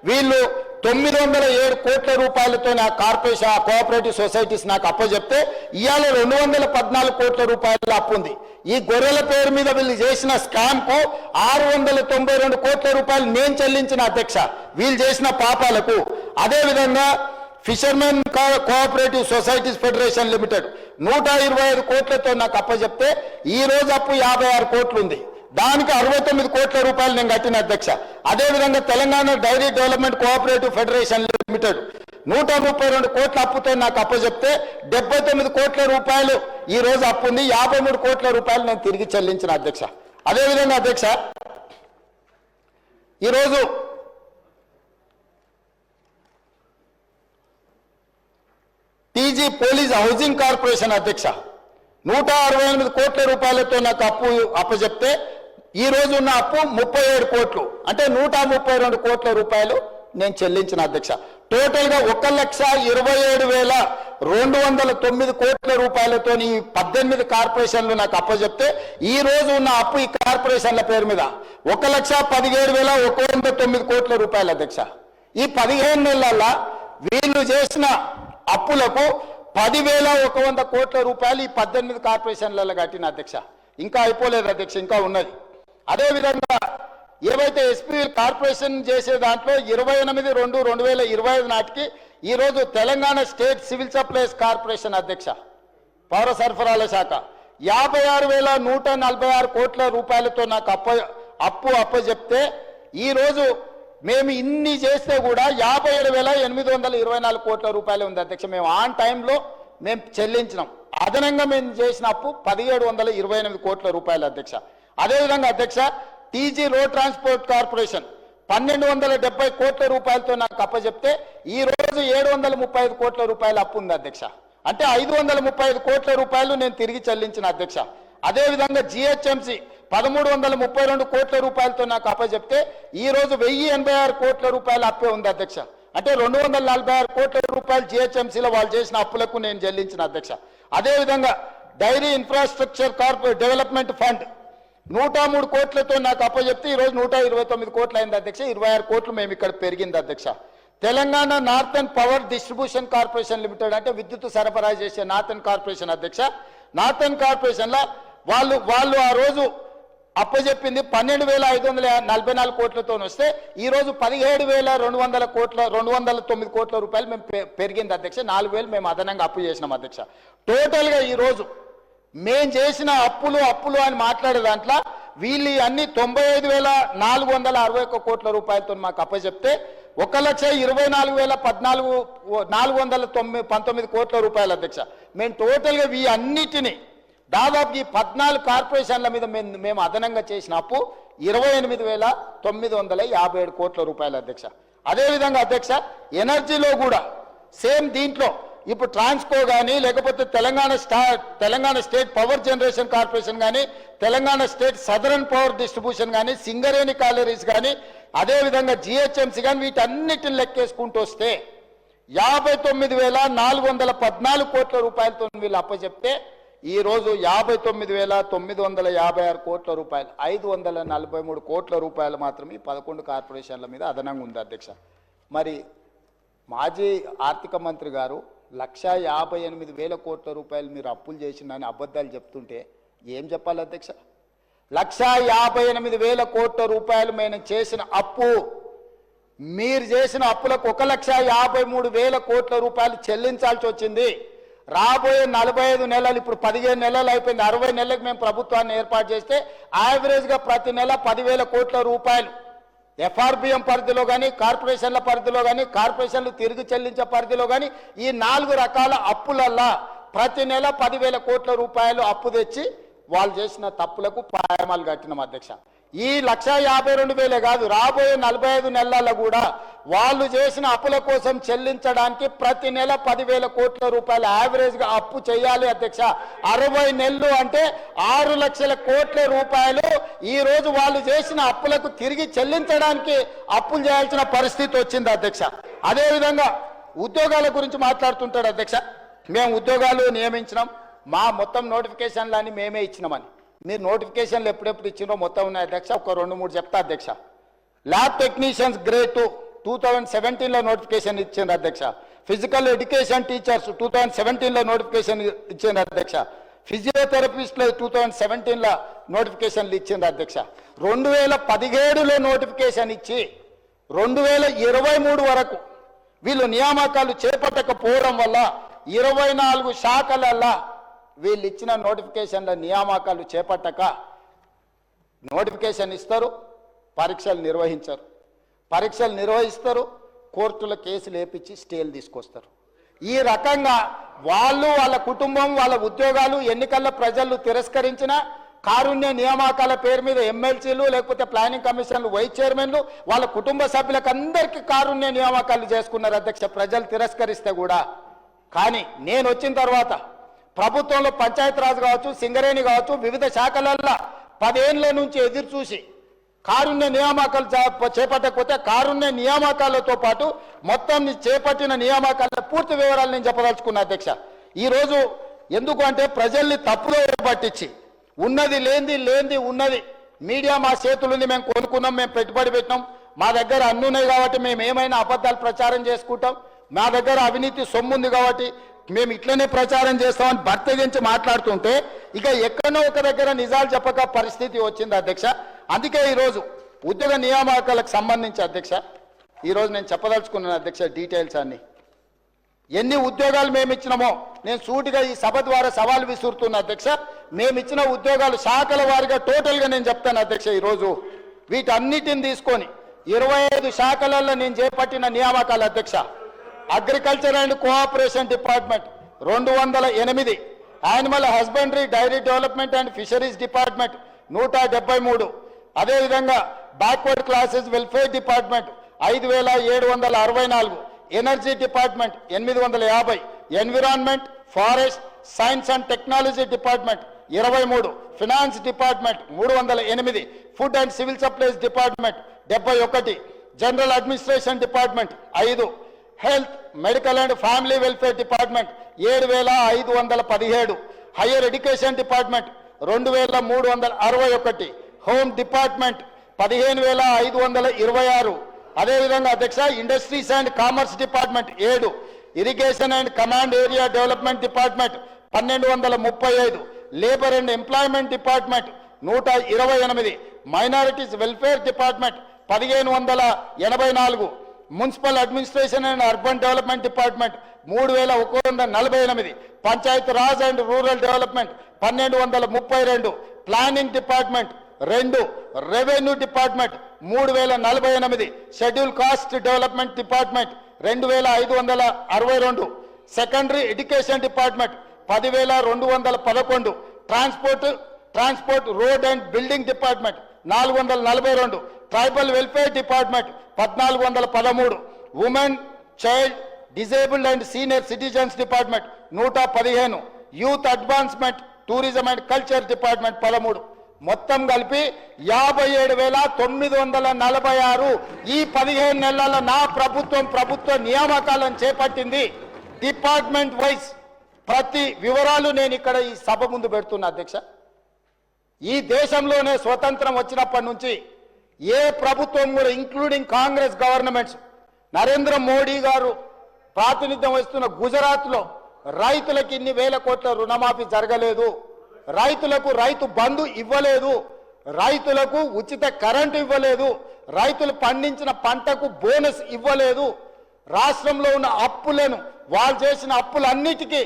వీళ్ళు 907 కోట్ల రూపాయలతో నా కార్పొరేషన్ కోఆపరేటివ్ సొసైటీస్ నాకు అప్పచెప్తే ఇవాళ 214 కోట్ల రూపాయల అప్పు ఉంది. ఈ గొర్రెల పేరు మీద వీళ్ళు చేసిన స్కామ్ కు 692 కోట్ల రూపాయలు నేను చెల్లించిన అధ్యక్ష వీళ్ళు చేసిన పాపాలకు. అదేవిధంగా fishermen cooperative societies federation limited 125 కోట్లతో నాకు అప్పచెప్తే ఈ రోజు అప్పు 56 కోట్లు ఉంది. దానికి 69 కోట్ల రూపాయలు నేను కట్టిన అధ్యక్ష. అదేవిధంగా Telangana dairy development cooperative federation limited 132 కోట్ల అప్పుతో నాకు అప్పచెప్తే 79 కోట్ల రూపాయలు ఈ రోజు అప్పు ఉంది. 53 కోట్ల రూపాయలు నేను తిరిగి చెల్లించిన అధ్యక్ష. అదేవిధంగా అధ్యక్ష, ఈరోజు టీజీ పోలీస్ హౌసింగ్ కార్పొరేషన్ అధ్యక్ష 168 కోట్ల రూపాయలతో నాకు అప్పచెప్తే ఈ రోజు ఉన్న అప్పు 37 కోట్లు, అంటే 132 కోట్ల రూపాయలు నేను చెల్లించిన అధ్యక్ష. టోటల్ గా 1,27,209 కోట్ల రూపాయలతో ఈ 18 కార్పొరేషన్లు నాకు అప్పచెప్తే ఈ రోజు ఉన్న అప్పు ఈ కార్పొరేషన్ల పేరు మీద 1,17,109 కోట్ల రూపాయలు అధ్యక్ష. ఈ 15 నెలల వీళ్ళు చేసిన అప్పులకు 10,100 కోట్ల రూపాయలు ఈ 18 కార్పొరేషన్లలో కట్టిన అధ్యక్ష. ఇంకా అయిపోలేదు అధ్యక్ష, ఇంకా ఉన్నది. అదేవిధంగా ఏవైతే ఎస్పీ కార్పొరేషన్ చేసే దాంట్లో 28/2/2025 నాటికి ఈ రోజు Telangana state civil supplies corporation అధ్యక్ష పౌర సరఫరాల శాఖ 56,146 కోట్ల రూపాయలతో నాకు అప్పచెప్తే ఈ రోజు మేము ఇన్ని చేస్తే కూడా 57,824 కోట్ల రూపాయలు ఉంది అధ్యక్ష. మేము ఆన్ టైంలో మేము చెల్లించినాం. అదనంగా మేము చేసిన అప్పు 1,728 కోట్ల రూపాయలు అధ్యక్ష. అదేవిధంగా అధ్యక్ష, టీజీ రోడ్ ట్రాన్స్పోర్ట్ కార్పొరేషన్ 1,270 కోట్ల రూపాయలతో నాకు అప్పచెప్తే ఈ రోజు 735 కోట్ల రూపాయలు అప్పు ఉంది అధ్యక్ష. అంటే 535 కోట్ల రూపాయలు నేను తిరిగి చెల్లించిన అధ్యక్ష. అదేవిధంగా జిహెచ్ఎంసి 1,332 కోట్ల రూపాయలతో నాకు అప్పచెప్తే ఈ రోజు 1,086 కోట్ల రూపాయల అప్పే ఉంది అధ్యక్ష. అంటే 246 కోట్ల రూపాయలు జిహెచ్ఎంసీలో వాళ్ళు చేసిన అప్పులకు నేను చెల్లించిన అధ్యక్ష. అదేవిధంగా డైరీ ఇన్ఫ్రాస్ట్రక్చర్ డెవలప్మెంట్ ఫండ్ 103 కోట్లతో నాకు అప్పచెప్తే ఈ రోజు 129 కోట్లు అయింది అధ్యక్ష. 26 కోట్లు మేము ఇక్కడ పెరిగింది అధ్యక్ష. Telangana northern power distribution corporation limited అంటే విద్యుత్ సరఫరా చేసే నార్థన్ కార్పొరేషన్ అధ్యక్ష. నార్థన్ కార్పొరేషన్లో వాళ్ళు ఆ రోజు అప్పచెప్పింది 12,544 కోట్లతో వస్తే ఈ రోజు 17,209 కోట్ల రూపాయలు మేము పెరిగింది అధ్యక్ష. 4,000 మేము అదనంగా అప్పు చేసినాం అధ్యక్ష. టోటల్గా ఈ రోజు మేము చేసిన అప్పులు అని మాట్లాడే దాంట్లో వీళ్ళు అన్ని 95,461 కోట్ల రూపాయలతో మాకు అప్పచెప్తే 1,24,419 కోట్ల రూపాయలు అధ్యక్ష. మేము టోటల్గా ఈ అన్నిటినీ దాదాపు ఈ 14 కార్పొరేషన్ల మీద మేము అదనంగా చేసిన అప్పు 28,957 కోట్ల రూపాయలు అధ్యక్ష. అదేవిధంగా అధ్యక్ష ఎనర్జీలో కూడా సేమ్ దీంట్లో ఇప్పుడు ట్రాన్స్కో కానీ లేకపోతే Telangana state power generation corporation కానీ Telangana state southern power distribution కానీ సింగరేణి కాలరీస్ కానీ అదేవిధంగా జిహెచ్ఎంసీ కానీ వీటన్నిటిని లెక్కేసుకుంటూ వస్తే 59,414 కోట్ల రూపాయలతో వీళ్ళు అప్పచెప్తే ఈరోజు 59,956 కోట్ల రూపాయలు 543 కోట్ల రూపాయలు మాత్రమే 11 కార్పొరేషన్ల మీద అదనంగా ఉంది అధ్యక్ష. మరి మాజీ ఆర్థిక మంత్రి గారు 1,58,000 కోట్ల రూపాయలు మీరు అప్పులు చేసిందని అబద్ధాలు చెప్తుంటే ఏం చెప్పాలి అధ్యక్ష? 1,58,000 కోట్ల రూపాయలు మేము చేసిన అప్పు, మీరు చేసిన అప్పులకు 1,53,000 కోట్ల రూపాయలు చెల్లించాల్సి వచ్చింది. రాబోయే 45 నెలలు, ఇప్పుడు 15 నెలలు అయిపోయింది, 60 నెలలకు మేము ప్రభుత్వాన్ని ఏర్పాటు చేస్తే యావరేజ్గా ప్రతి నెల 10,000 కోట్ల రూపాయలు ఎఫ్ఆర్బిఎం పరిధిలో కానీ కార్పొరేషన్ల పరిధిలో కానీ కార్పొరేషన్లు తిరిగి చెల్లించే పరిధిలో కానీ ఈ 4 రకాల అప్పులల్లా ప్రతి నెల 10,000 కోట్ల రూపాయలు అప్పు తెచ్చి వాళ్ళు చేసిన తప్పులకు పాయమాలు కట్టినాం అధ్యక్ష. ఈ 1,52,000 కాదు, రాబోయే 45 నెలల్లో కూడా వాళ్ళు చేసిన అప్పుల కోసం చెల్లించడానికి ప్రతి నెల 10,000 కోట్ల రూపాయలు యావరేజ్గా అప్పు చేయాలి అధ్యక్ష. 60 నెలలు అంటే 6 లక్షల కోట్ల రూపాయలు ఈ రోజు వాళ్ళు చేసిన అప్పులకు తిరిగి చెల్లించడానికి అప్పులు చేయాల్సిన పరిస్థితి వచ్చింది అధ్యక్ష. అదేవిధంగా ఉద్యోగాల గురించి మాట్లాడుతుంటాడు అధ్యక్ష. మేము ఉద్యోగాలు నియమించినాం, మా మొత్తం నోటిఫికేషన్లన్నీ మేమే ఇచ్చినామని. మీరు నోటిఫికేషన్లు ఎప్పుడెప్పుడు ఇచ్చినో మొత్తం ఉన్నాయి అధ్యక్ష, ఒక 2-3 చెప్తా అధ్యక్ష. ల్యాబ్ టెక్నీషియన్స్ గ్రేడ్ 2 2017లో నోటిఫికేషన్ ఇచ్చింది అధ్యక్ష. ఫిజికల్ ఎడ్యుకేషన్ టీచర్స్ 2017లో నోటిఫికేషన్ ఇచ్చింది అధ్యక్ష. ఫిజియోథెరపిస్టులు 2017లో నోటిఫికేషన్లు ఇచ్చింది అధ్యక్ష. 2017లో నోటిఫికేషన్ ఇచ్చి 2023 వరకు వీళ్ళు నియామకాలు చేపట్టకపోవడం వల్ల 24 శాఖలల్లా వీళ్ళు ఇచ్చిన నోటిఫికేషన్ల నియామకాలు చేపట్టక నోటిఫికేషన్ ఇస్తారు, పరీక్షలు నిర్వహించరు, పరీక్షలు నిర్వహిస్తారు, కోర్టుల కేసులు వేపించి స్టేలు తీసుకొస్తారు. ఈ రకంగా వాళ్ళు, వాళ్ళ కుటుంబం, వాళ్ళ ఉద్యోగాలు ఎన్నికల్లో ప్రజలు తిరస్కరించిన కారుణ్య నియామకాల పేరు మీద ఎమ్మెల్సీలు లేకపోతే ప్లానింగ్ కమిషన్లు వైస్ చైర్మన్లు వాళ్ళ కుటుంబ సభ్యులకు అందరికీ కారుణ్య నియామకాలు చేసుకున్నారు అధ్యక్ష, ప్రజలు తిరస్కరిస్తే కూడా. కానీ నేను వచ్చిన తర్వాత ప్రభుత్వంలో పంచాయతీరాజ్ కావచ్చు, సింగరేణి కావచ్చు, వివిధ శాఖలల్లో 10 ఏళ్ల నుంచి ఎదురు చూసి కారుణ్య నియామకాలు చేపట్టకపోతే కారుణ్య నియామకాలతో పాటు మొత్తం చేపట్టిన నియామకాల పూర్తి వివరాలు నేను చెప్పదలుచుకున్నా అధ్యక్ష. ఈరోజు ఎందుకు అంటే ప్రజల్ని తప్పులో పట్టించి ఉన్నది లేనిది ఉన్నది మీడియా మా చేతులుంది, మేము కొనుక్కున్నాం, మేము పెట్టుబడి పెట్టినాం, మా దగ్గర అన్నున్నాయి కాబట్టి మేము ఏమైనా అబద్ధాలు ప్రచారం చేసుకుంటాం, మా దగ్గర అవినీతి సొమ్ముంది కాబట్టి మేము ఇట్లనే ప్రచారం చేస్తామని బర్తగించి మాట్లాడుతుంటే ఇక ఎక్కడో ఒక దగ్గర నిజాలు చెప్పక పరిస్థితి వచ్చింది అధ్యక్ష. అందుకే ఈరోజు ఉద్యోగ నియామకాలకు సంబంధించి అధ్యక్ష ఈరోజు నేను చెప్పదలుచుకున్నాను అధ్యక్ష డీటెయిల్స్ అన్ని. ఎన్ని ఉద్యోగాలు మేము ఇచ్చినామో నేను సూటిగా ఈ సభ ద్వారా సవాల్ విసురుతున్నా అధ్యక్ష. మేము ఇచ్చిన ఉద్యోగాలు శాఖల వారిగా టోటల్గా నేను చెప్తాను అధ్యక్ష. ఈరోజు వీటన్నిటిని తీసుకొని 25 శాఖలలో నేను చేపట్టిన నియామకాలు అధ్యక్ష. Agriculture and cooperation department 208, animal husbandry dairy development and fisheries department 173, అదేవిధంగా backward classes welfare department 5,764, energy department 850, environment forest science and technology department 23, finance department 308, food and civil supplies department 71, general administration department 5, health medical and family welfare department 7,517, higher education department 2,361, home department 15,526, అదేవిధంగా అధ్యక్ష industries and commerce department 7, irrigation and command area development department 1,235, labour and employment department 128, minorities welfare department 1,584, municipal administration and urban development department 3,148, Panchayat Raj and rural development 1,232, planning department 2, revenue department 3048, schedule caste development department 2562, secondary education department 10,211, transport road and building department 442, tribal welfare department 1413, women, child, disabled and senior citizens department 115, youth advancement, tourism and culture department 13. మొత్తం కలిపి 57,946 ఈ 15 నెలల నా ప్రభుత్వ నియామకాలను చేపట్టింది. Department wise ప్రతి వివరాలు నేను ఇక్కడ ఈ సభ ముందు పెడుతున్నా అధ్యక్ష. ఈ దేశంలోనే స్వతంత్రం వచ్చినప్పటి నుంచి ఏ ప్రభుత్వం కూడా including Congress governments, Narendra Modi గారు ప్రాతినిధ్యం వహిస్తున్న గుజరాత్లో రైతులకు ఇన్ని వేల కోట్ల రుణమాఫీ జరగలేదు, రైతులకు రైతు బంధు ఇవ్వలేదు, రైతులకు ఉచిత కరెంటు ఇవ్వలేదు, రైతులు పండించిన పంటకు బోనస్ ఇవ్వలేదు. రాష్ట్రంలో ఉన్న అప్పులను వాళ్ళు చేసిన అప్పులన్నిటికీ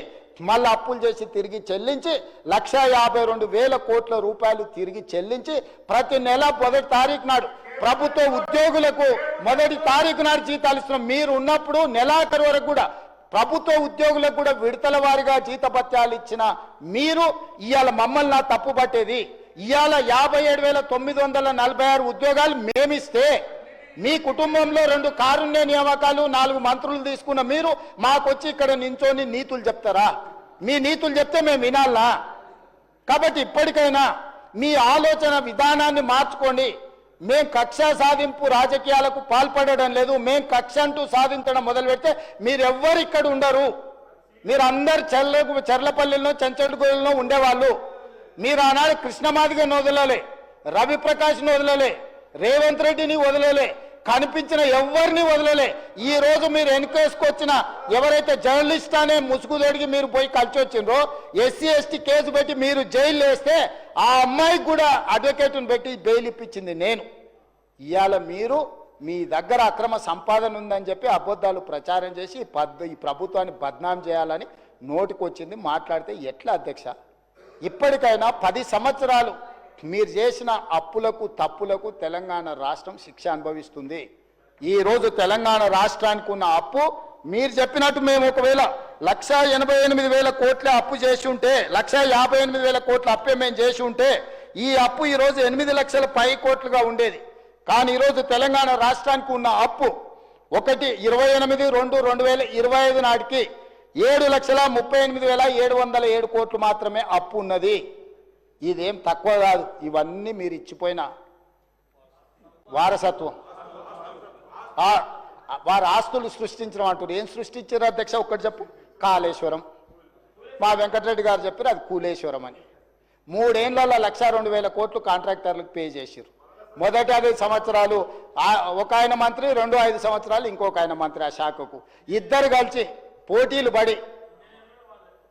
మళ్ళీ అప్పులు చేసి తిరిగి చెల్లించి 1,52,000 కోట్ల రూపాయలు తిరిగి చెల్లించి ప్రతి నెల 1వ తారీఖు నాడు ప్రభుత్వ ఉద్యోగులకు 1వ తారీఖు నాడు జీతాలు ఇస్తున్నాం. మీరు ఉన్నప్పుడు నెలాఖరు వరకు కూడా ప్రభుత్వ ఉద్యోగులకు కూడా విడతల వారిగా జీతభత్యాలు ఇచ్చిన మీరు ఇవాళ మమ్మల్ని తప్పు పట్టేది. ఇవాళ 57,946 ఉద్యోగాలు మేమిస్తే మీ కుటుంబంలో 2 కారుణ్య నియామకాలు 4 మంత్రులు తీసుకున్న మీరు మాకొచ్చి ఇక్కడ నించొని నీతులు చెప్తారా? మీ నీతులు చెప్తే మేము వినాలా? కాబట్టి ఇప్పటికైనా మీ ఆలోచన విధానాన్ని మార్చుకోండి. మేం కక్ష సాధింపు రాజకీయాలకు పాల్పడడం లేదు. మేం కక్ష అంటూ సాధించడం మొదలు పెడితే మీరెవ్వరు ఇక్కడ ఉండరు. మీరు అందరు చెర్లపల్లిలో చెంచడుగూడలో ఉండేవాళ్ళు. మీరు ఆనాడు కృష్ణమాదిగని వదలలే, రవిప్రకాష్ని వదలలే, రేవంత్ రెడ్డిని వదలలే, కనిపించిన ఎవరిని వదలలే. ఈ రోజు మీరు వెనుకేసుకొచ్చిన ఎవరైతే జర్నలిస్ట్ అనే ముసుగుదొడిగి మీరు పోయి కలిసి వచ్చిండ్రో, ఎస్సీ ఎస్టీ కేసు పెట్టి మీరు జైలు వేస్తే ఆ అమ్మాయికి కూడా అడ్వకేట్ని పెట్టి బెయిల్ ఇప్పించింది నేను. ఇవాళ మీరు మీ దగ్గర అక్రమ సంపాదన ఉందని చెప్పి అబద్ధాలు ప్రచారం చేసి ఈ ప్రభుత్వాన్ని బద్నాం చేయాలని నోటికొచ్చింది మాట్లాడితే ఎట్లా అధ్యక్ష? ఇప్పటికైనా 10 సంవత్సరాలు మీరు చేసిన అప్పులకు తప్పులకు తెలంగాణ రాష్ట్రం శిక్ష అనుభవిస్తుంది. ఈరోజు తెలంగాణ రాష్ట్రానికి ఉన్న అప్పు మీరు చెప్పినట్టు మేము ఒకవేళ 1,88,000 కోట్ల అప్పు చేసి ఉంటే, 1,58,000 కోట్ల అప్పే మేము చేసి ఉంటే ఈ అప్పు ఈరోజు 8 లక్షల పై కోట్లుగా ఉండేది. కానీ ఈరోజు తెలంగాణ రాష్ట్రానికి ఉన్న అప్పు 1/28/2/2025 నాటికి 7,38,707 కోట్లు మాత్రమే అప్పు ఉన్నది. ఇదేం తక్కువ కాదు. ఇవన్నీ మీరు ఇచ్చిపోయిన వారసత్వం. వారి ఆస్తులు సృష్టించడం అంటారు. ఏం సృష్టించారు అధ్యక్ష? ఒక్కటి చెప్పు. కాళేశ్వరం. మా వెంకటరెడ్డి గారు చెప్పారు అది కూలేశ్వరం అని. 3 ఏళ్లలో 1,02,000 కోట్లు కాంట్రాక్టర్లకు పే చేశారు. మొదటి 5 సంవత్సరాలు ఒక ఆయన మంత్రి, 5 సంవత్సరాలు ఇంకొక ఆయన మంత్రి. ఆ శాఖకు ఇద్దరు కలిసి పోటీలు పడి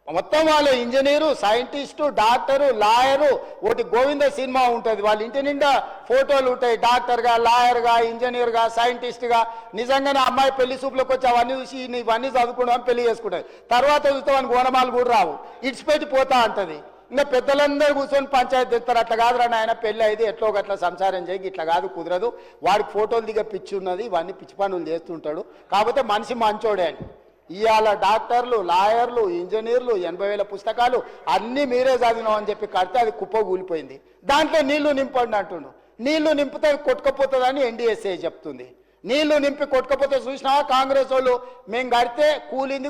మొత్తం వాళ్ళు ఇంజనీరు, సైంటిస్టు, డాక్టరు, లాయరు, ఒకటి గోవింద సినిమా ఉంటుంది. వాళ్ళ ఇంటి నిండా ఫోటోలు ఉంటాయి. డాక్టర్గా, లాయర్గా, ఇంజనీర్గా, సైంటిస్ట్గా. నిజంగానే అమ్మాయి పెళ్లి చూపులకు వచ్చి అవన్నీ చూసి ఇవన్నీ చదువుకుంటామని పెళ్లి చేసుకుంటుంది. తర్వాత చూస్తే వానికి ఓనమాలు కూడా రావు, ఇడిచిపెట్టి పోతా అంటది. ఇంకా పెద్దలందరూ కూర్చొని పంచాయతీ తెస్తారు. అట్లా కాదురా నాయన, పెళ్ళి అయితే ఎట్లో గట్లా సంసారం చేయి, ఇట్లా కాదు, కుదరదు, వాడికి ఫోటోలు దిగ పిచ్చి ఉన్నది, ఇవన్నీ పిచ్చి పనులు చేస్తుంటాడు, కాకపోతే మనిషి మంచోడే అని. ఇవాళ డాక్టర్లు, లాయర్లు, ఇంజనీర్లు 80,000 పుస్తకాలు అన్నీ మీరే చదివినాం అని చెప్పి కడితే అది కుప్ప కూలిపోయింది. దాంట్లో నీళ్లు నింపండి అంటుండు. నీళ్లు నింపితే కొట్టుకపోతుందని ఎన్డీఎస్ఏ చెప్తుంది. నీళ్లు నింపి కొట్టుకపోతే చూసినావా కాంగ్రెస్ వాళ్ళు, మేము కడితే కూలింది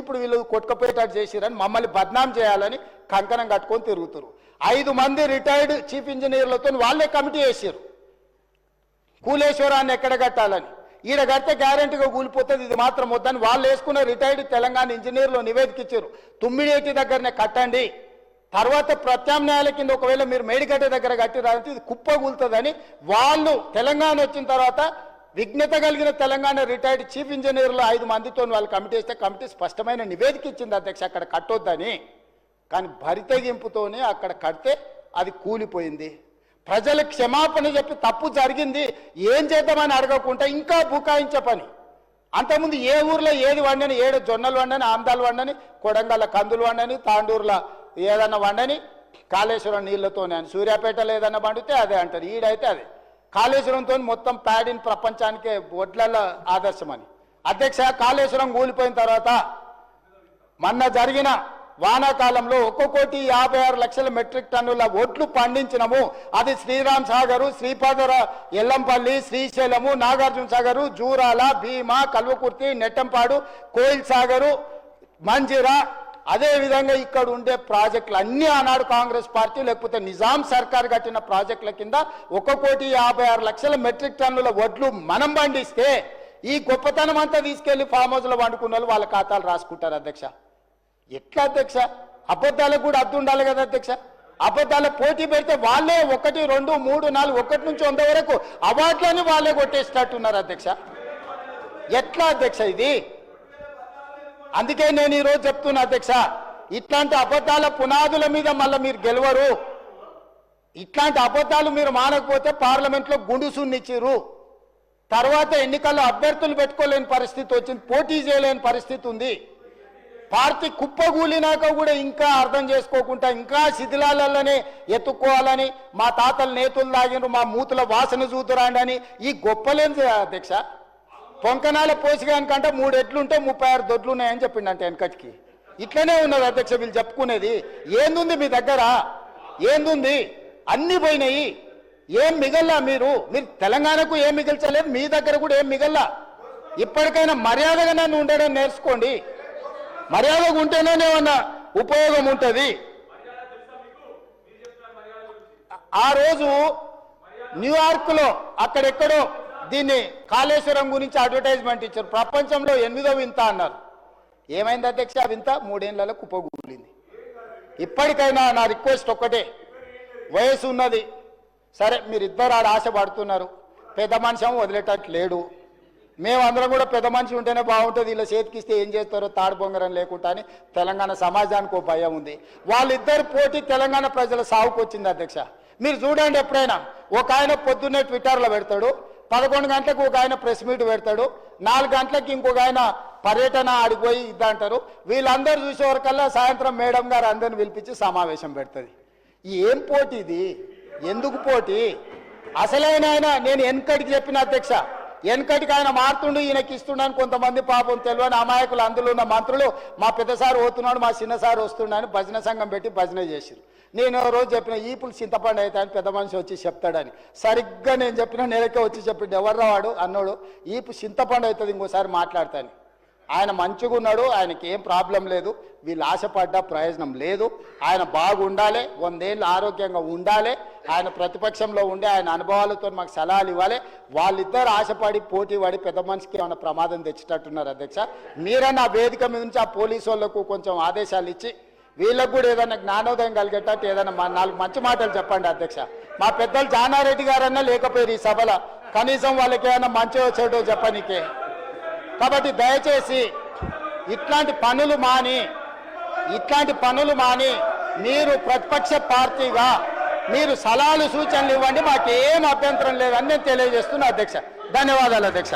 ఇప్పుడు వీళ్ళు కొట్టుకపోయేటట్టు చేసిరని మమ్మల్ని బద్నాం చేయాలని కంకణం కట్టుకొని తిరుగుతారు. 5 మంది రిటైర్డ్ చీఫ్ ఇంజనీర్లతో వాళ్ళే కమిటీ వేసారు కూలేశ్వరాన్ని ఎక్కడ కట్టాలని. ఈడ కడితే గ్యారంటీగా కూలిపోతుంది, ఇది మాత్రం వద్దని వాళ్ళు వేసుకున్న రిటైర్డ్ తెలంగాణ ఇంజనీర్లు నివేదిక ఇచ్చారు. తుమ్మిడేటి దగ్గరనే కట్టండి, తర్వాత ప్రత్యామ్నాయాల కింద ఒకవేళ మీరు మేడిగడ్డ దగ్గర కట్టిరాలంటే ఇది కుప్ప కూలుతుందని వాళ్ళు తెలంగాణ వచ్చిన తర్వాత విజ్ఞత కలిగిన తెలంగాణ రిటైర్డ్ చీఫ్ ఇంజనీర్లు 5 మందితో వాళ్ళు కమిటీ వేస్తే కమిటీ స్పష్టమైన నివేదిక ఇచ్చింది అధ్యక్ష అక్కడ కట్టొద్దని. కానీ భరితెగింపుతోనే అక్కడ కడితే అది కూలిపోయింది. ప్రజల క్షమాపణ చెప్పి తప్పు జరిగింది ఏం చేద్దామని అడగకుండా ఇంకా బుకాయించే పని. అంతకుముందు ఏ ఊర్లో ఏది వండని, 7 జొన్నలు వండని, ఆమ్దాలు వండని, కొడంగల్ల కందులు వండని, తాండూరులో ఏదన్నా వండని, కాళేశ్వరం నీళ్లతోనే అని. సూర్యాపేటలో ఏదన్నా వండితే అదే అంటారు, ఈడైతే అదే. కాళేశ్వరంతో మొత్తం ప్యాడిన్ ప్రపంచానికే వడ్ల ఆదర్శమని. అధ్యక్ష, కాళేశ్వరం కూలిపోయిన తర్వాత మొన్న జరిగిన వానాకాలంలో 1,56,00,000 మెట్రిక్ టన్నుల ఒడ్లు పండించినము. అది శ్రీరామ్ సాగరు, శ్రీపాదర, ఎల్లంపల్లి, శ్రీశైలము, నాగార్జున సాగరు, జూరాల, భీమా, కల్వకుర్తి, నెట్టంపాడు, కోయిల్ సాగరు, మంజిరా, అదేవిధంగా ఇక్కడ ఉండే ప్రాజెక్టులు అన్నీ ఆనాడు కాంగ్రెస్ పార్టీ లేకపోతే నిజాం సర్కార్ కట్టిన ప్రాజెక్టుల కింద 1,56,00,000 మెట్రిక్ టన్నుల వడ్లు మనం పండిస్తే ఈ గొప్పతనం అంతా తీసుకెళ్లి ఫామ్ హౌస్లో వండుకున్న వాళ్ళు వాళ్ళ ఖాతాలు రాసుకుంటారు. అధ్యక్ష, ఎట్లా అధ్యక్ష? అబద్ధాలకు కూడా అర్థం ఉండాలి కదా అధ్యక్ష. అబద్ధాల పోటీ పెడితే వాళ్ళే 1, 2, 3, 4 1 నుంచి 100 వరకు అవార్డులని వాళ్ళే కొట్టేసేటట్టున్నారు అధ్యక్ష. ఎట్లా అధ్యక్ష ఇది? అందుకే నేను ఈరోజు చెప్తున్నా అధ్యక్ష, ఇట్లాంటి అబద్ధాల పునాదుల మీద మళ్ళీ మీరు గెలవరు. ఇట్లాంటి అబద్ధాలు మీరు మానకపోతే పార్లమెంట్లో గుండుసున్నిచ్చిర్రు. తర్వాత ఎన్నికల్లో అభ్యర్థులు పెట్టుకోలేని పరిస్థితి వచ్చింది, పోటీ చేయలేని పరిస్థితి ఉంది. పార్టీ కుప్పగూలినాక కూడా ఇంకా అర్థం చేసుకోకుండా ఇంకా శిథిలాలనే ఎత్తుక్కోవాలని, మా తాతలు నేతులు లాగినరు, మా మూతుల వాసన చూతురాండి అని ఈ గొప్పలేని అధ్యక్ష. పొంకనాల పోసిగానికంటే 3 ఎడ్లుంటే 36 దొడ్లు ఉన్నాయని చెప్పిండంటే వెనకటికి. ఇట్లనే ఉన్నది అధ్యక్ష వీళ్ళు చెప్పుకునేది. ఏందుంది మీ దగ్గర? ఏందుంది? అన్ని పోయినాయి. ఏం మిగల్లా? మీరు తెలంగాణకు ఏం మిగిల్చలేదు, మీ దగ్గర కూడా ఏం మిగల్లా. ఇప్పటికైనా మర్యాదగా నన్ను ఉండడం నేర్చుకోండి. మర్యాదగా ఉంటేనే ఏమన్నా ఉపయోగం ఉంటుంది. ఆ రోజు న్యూయార్క్లో అక్కడెక్కడో దీన్ని కాళేశ్వరం గురించి అడ్వర్టైజ్మెంట్ ఇచ్చారు. ప్రపంచంలో 8వ వింత అన్నారు. ఏమైంది అధ్యక్ష? ఆ వింత 3 ఏళ్లలో కుప్పగూలింది. ఇప్పటికైనా నా రిక్వెస్ట్ ఒక్కటే, వయసు ఉన్నది సరే, మీరిద్దరు ఆడ ఆశ పడుతున్నారు. పెద్ద మనిషి వదిలేటట్టు లేడు. మేమందరం కూడా పెద్ద మనిషి ఉంటేనే బాగుంటుంది, ఇలా చేతికిస్తే ఏం చేస్తారో తాడు బొంగరం లేకుండా అని తెలంగాణ సమాజానికి ఒక భయం ఉంది. వాళ్ళిద్దరు పోటీ తెలంగాణ ప్రజల సాగుకు వచ్చింది అధ్యక్ష. మీరు చూడండి, ఎప్పుడైనా ఒక ఆయన పొద్దున్నే ట్విట్టర్లో పెడతాడు, 11 గంటలకు ఒక ఆయన ప్రెస్ మీట్ పెడతాడు, 4 గంటలకు ఇంకొక ఆయన పర్యటన ఆడిపోయి ఇద్దంటారు. వీళ్ళందరూ చూసేవరకల్లా సాయంత్రం మేడం గారు అందరిని పిలిపించి సమావేశం పెడుతుంది. ఏం పోటీ ఇది? ఎందుకు పోటీ? అసలైన ఆయన నేను వెనకటికి చెప్పిన అధ్యక్ష, వెనకటికి ఆయన మారుతుండు, ఈయనకి ఇస్తున్నాను. కొంతమంది పాపం తెలియని అమాయకులు అందులో ఉన్న మంత్రులు మా పెద్దసారి పోతున్నాడు, మా చిన్నసారి వస్తున్నాడు భజన సంఘం పెట్టి భజన చేసిరు. నేను రోజు చెప్పిన ఈపులు చింతపండు అయితే అని పెద్ద మనిషి వచ్చి చెప్తాడని. సరిగ్గా నేను చెప్పిన నెలకే వచ్చి చెప్పిండు, ఎవర్రా వాడు అన్నాడు, ఈపు చింతపండు అవుతుంది ఇంకోసారి మాట్లాడతాను. ఆయన మంచిగా ఉన్నాడు, ఆయనకి ఏం ప్రాబ్లం లేదు, వీళ్ళు ఆశపడ్డ ప్రయోజనం లేదు. ఆయన బాగుండాలి, 100 ఏళ్ళు ఆరోగ్యంగా ఉండాలి, ఆయన ప్రతిపక్షంలో ఉండే ఆయన అనుభవాలతో మాకు సలహాలు ఇవ్వాలి. వాళ్ళిద్దరు ఆశపడి పోటీ పడి పెద్ద మనిషికి ఏమైనా ప్రమాదం తెచ్చేటట్టున్నారు అధ్యక్ష. మీరన్నా వేదిక మీద నుంచి ఆ పోలీసు వాళ్ళకు కొంచెం ఆదేశాలు ఇచ్చి వీళ్ళకు కూడా ఏదైనా జ్ఞానోదయం కలిగేటట్టు ఏదైనా 4 మంచి మాటలు చెప్పండి అధ్యక్ష. మా పెద్దలు జానారెడ్డి గారన్నా లేకపోయారు ఈ సభలో, కనీసం వాళ్ళకి ఏమైనా మంచి వచ్చేటో చెప్పనీకే. కాబట్టి దయచేసి ఇట్లాంటి పనులు మాని మీరు ప్రతిపక్ష పార్టీగా మీరు సలహాలు సూచనలు ఇవ్వండి, మాకేం అభ్యంతరం లేదని నేను తెలియజేస్తున్నా అధ్యక్ష. ధన్యవాదాలు అధ్యక్ష.